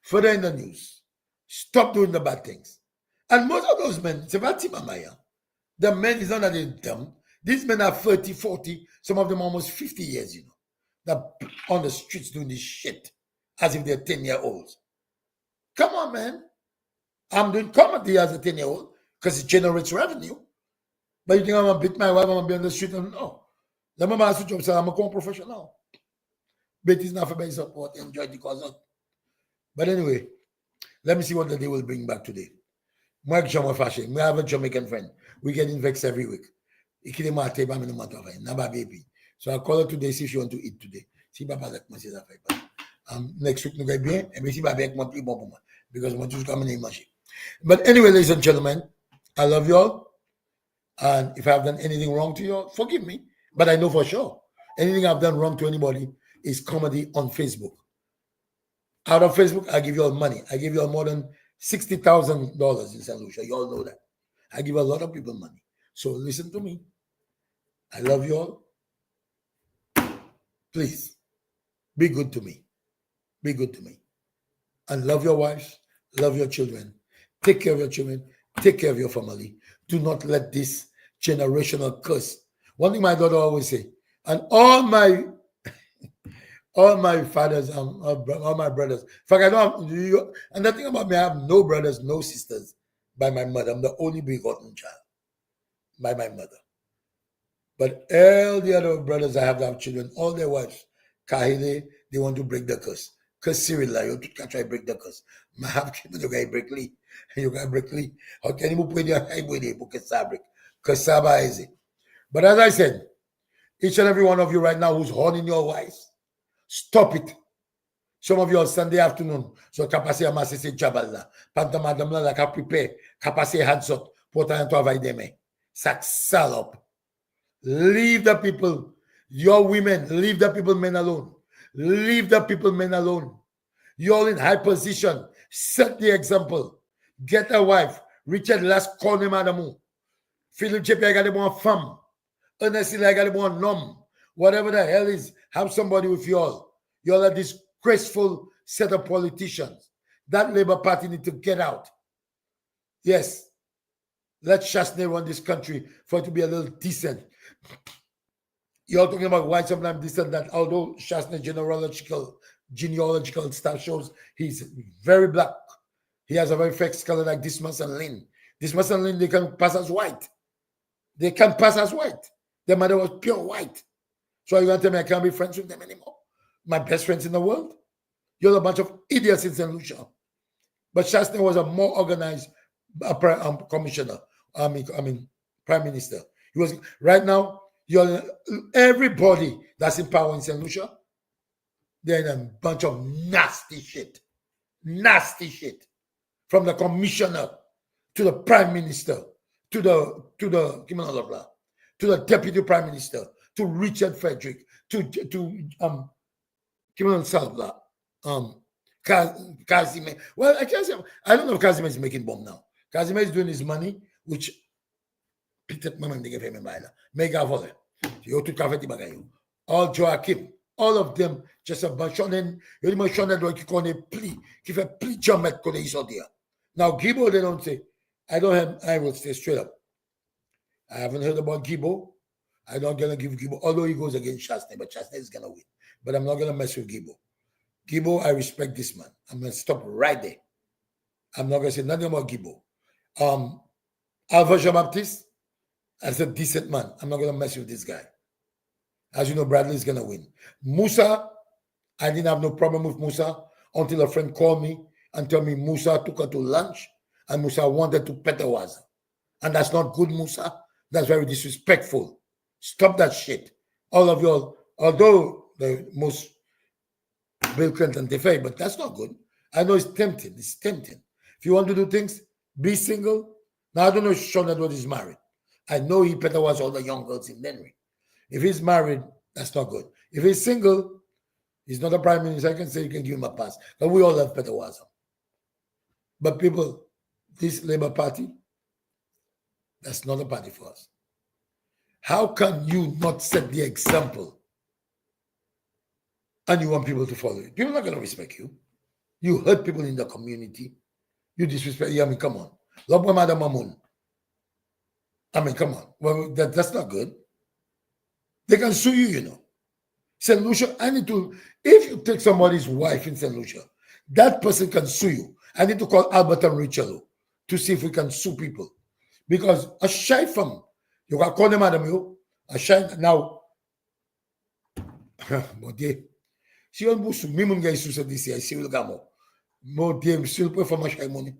further in the news, stop doing the bad things. And most of those men, c'est pas Timamaya. The men is not that they're dumb. These men are 30, 40, some of them almost 50 years, you know. They're on the streets doing this shit as if they're 10-year-olds. Come on, man. I'm doing comedy as a 10-year-old because it generates revenue. But you think I'm going to beat my wife, I'm going to be on the street? No. The moment I switch up, I'm a professional. But it's not for my support. Enjoy the cause. But anyway, let me see what the day will bring back today. I have a Jamaican friend. We get vexed every week. So I call her today, see if she want to eat today. Si papa like moi c'est affaire. Next week nous gagne bien, et bien si papa avec moi plus bon pour moi because moi toujours comme manger. But anyway, ladies and gentlemen, I love you all. And if I have done anything wrong to you, forgive me. But I know for sure anything I've done wrong to anybody is comedy on Facebook. Out of Facebook, I give you all money. I give you all more than $60,000 in St. Lucia. You all know that. I give a lot of people money. So listen to me. I love you all. Please, be good to me. Be good to me. And love your wives, love your children. Take care of your children. Take care of your family. Do not let this generational curse. One thing my daughter always say, and all my fathers and all my brothers. In fact, I don't have, and the thing about me, I have no brothers, no sisters by my mother. I'm the only begotten child by my mother. But all the other brothers I have children, all their wives, Kahile, they want to break the curse. Curse Cyril, you can try to break the curse. I have children, you can break Lee. You can break Lee. How can you put your high with it? Because break. Because Saba is it. But as I said, each and every one of you right now who's holding your wives, stop it. Some of you on Sunday afternoon, so kapase amase se jabala. Panta madame la ka prepare, kapase handsot, pota into avaideme. Sak salop. Leave the people, your women, leave the people men alone. Leave the people men alone. You're in high position. Set the example. Get a wife. Richard last corner madame. Philip J.P. I got a bon femme. Honestly, I got a bon nom. Whatever the hell is, have somebody with you all. You all are disgraceful set of politicians. That Labour Party need to get out. Yes. Let Chasney run this country for it to be a little decent. You're talking about why sometimes this and that, although Chasney genealogical stuff shows he's very black. He has a very fake color like Dismas and Lynn. Dismas and Lynn, they can pass as white. They can pass as white. Their mother was pure white. So you're going to tell me I can't be friends with them anymore? My best friends in the world? You're a bunch of idiots in St. Lucia. But Chasney was a more organized commissioner. Prime Minister. He was right now. Everybody that's in power in St. Lucia, they're in a bunch of nasty shit. Nasty shit. From the commissioner to the prime minister, to the deputy prime minister, to Richard Frederick, to Kazime. Well, I can't say. I don't know if Kazime is making bomb now. Kazime is doing his money, which all Joachim, all of them just a bunch of them. Now Gibo, they don't say. I will stay straight up. I haven't heard about Gibo. I'm not gonna give Gibo, although he goes against Chasney, but Chasney is gonna win. But I'm not gonna mess with Gibo. Gibo, I respect this man. I'm gonna stop right there. I'm not gonna say nothing about Gibo. Alpha Jean-Baptiste, as a decent man, I'm not gonna mess with this guy. As you know, Bradley is gonna win. Musa, I didn't have no problem with Musa until a friend called me and told me Musa took her to lunch and Musa wanted to pet her. And that's not good, Musa. That's very disrespectful. Stop that shit. All of y'all, although the most Bill Clinton defy, but that's not good. I know it's tempting. It's tempting. If you want to do things, be single. Now, I don't know if Sean Edward is married. I know he better watch all the young girls in Denver. If he's married, that's not good. If he's single, he's not a prime minister. I can say you can give him a pass. But we all love Peter Waza. But people, this Labour Party, that's not a party for us. How can you not set the example and you want people to follow you? People are not going to respect you. You hurt people in the community. You disrespect. I mean, come on. Lobwa Madam Mamun. I mean, come on. Well, that's not good. They can sue you, you know. St. Lucia, I need to, if you take somebody's wife in St. Lucia, that person can sue you. I need to call Albert and Richello to see if we can sue people. Because a shy from, you can call them Madam you, a shy, now, mon Dieu, si on vous sue, même on sous ce d'ici, si vous le gamo, mon Dieu, si vous pouvez faire ma shy money.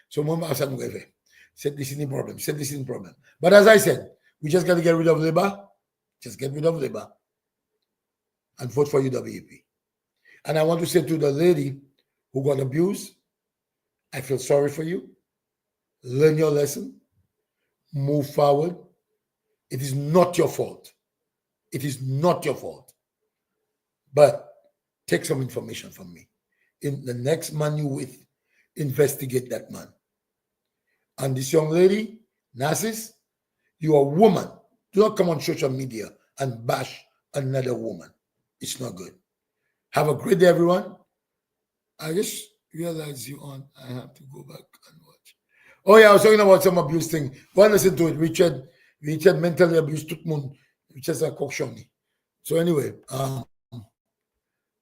So, mon ça nous fait. Said this is the problem. Said this is the problem. But as I said, we just got to get rid of Labour. Just get rid of Labour and vote for UWP. And I want to say to the lady who got abused, I feel sorry for you. Learn your lesson. Move forward. It is not your fault. It is not your fault. But take some information from me. in the next man you with, investigate that man. And this young lady, Narcissus, you are a woman. Do not come on social media and bash another woman. It's not good. Have a great day, everyone. I just realized you on. I have to go back and watch. Oh yeah, I was talking about some abuse thing. Go and listen to it. Richard mentally abused Tutmun. Richard Kokshoni. So anyway,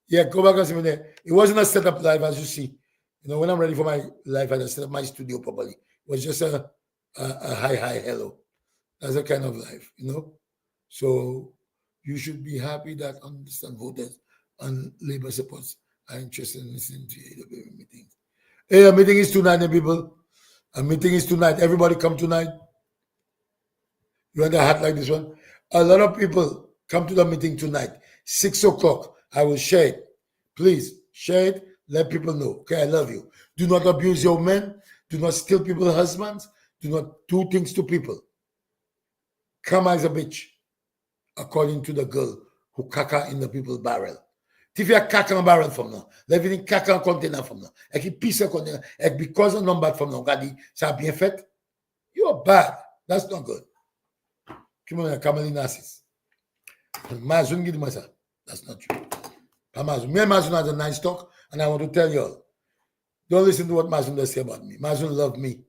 yeah, go back and see me there. It wasn't a setup live, as you see. You know, when I'm ready for my live, I just set up my studio properly. It was just a hi, hello. That's a kind of life, you know. So you should be happy that understand voters and labor supports are interested in listening to AWB meetings. Hey, a meeting is tonight, people. A meeting is tonight. Everybody come tonight. You want a hat like this one? A lot of people come to the meeting tonight. 6 o'clock. I will share it. Please share it. Let people know. Okay, I love you. Do not abuse your men. Do not steal people's husbands. Do not do things to people. Karma is a bitch, according to the girl who caca in the people's barrel. If you caca in barrel from now, let me caca in container from now. Ek you piece of container, ek because of number from now, gadi, ça bien fait. You are bad. That's not good. Come on, Kamali Narcissus. Mazun give myself. That's not true. Mazun. Me and Mazun has a nice talk, and I want to tell you all, don't listen to what Mazun does say about me. Mazun loves me,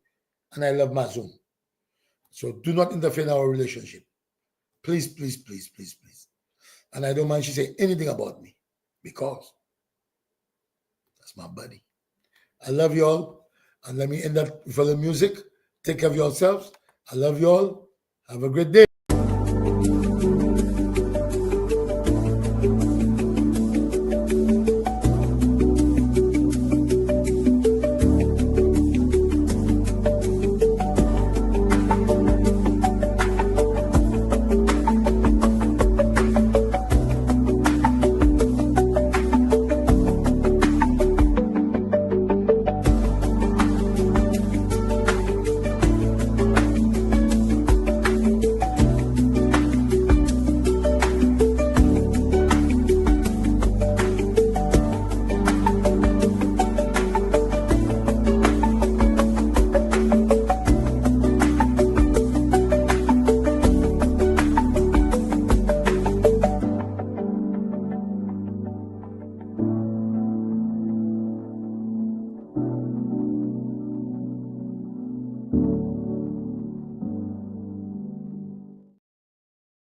and I love Mazun. So do not interfere in our relationship. Please, please, please, please, please. And I don't mind she say anything about me, because that's my buddy. I love you all. And let me end up with the music. Take care of yourselves. I love you all. Have a great day.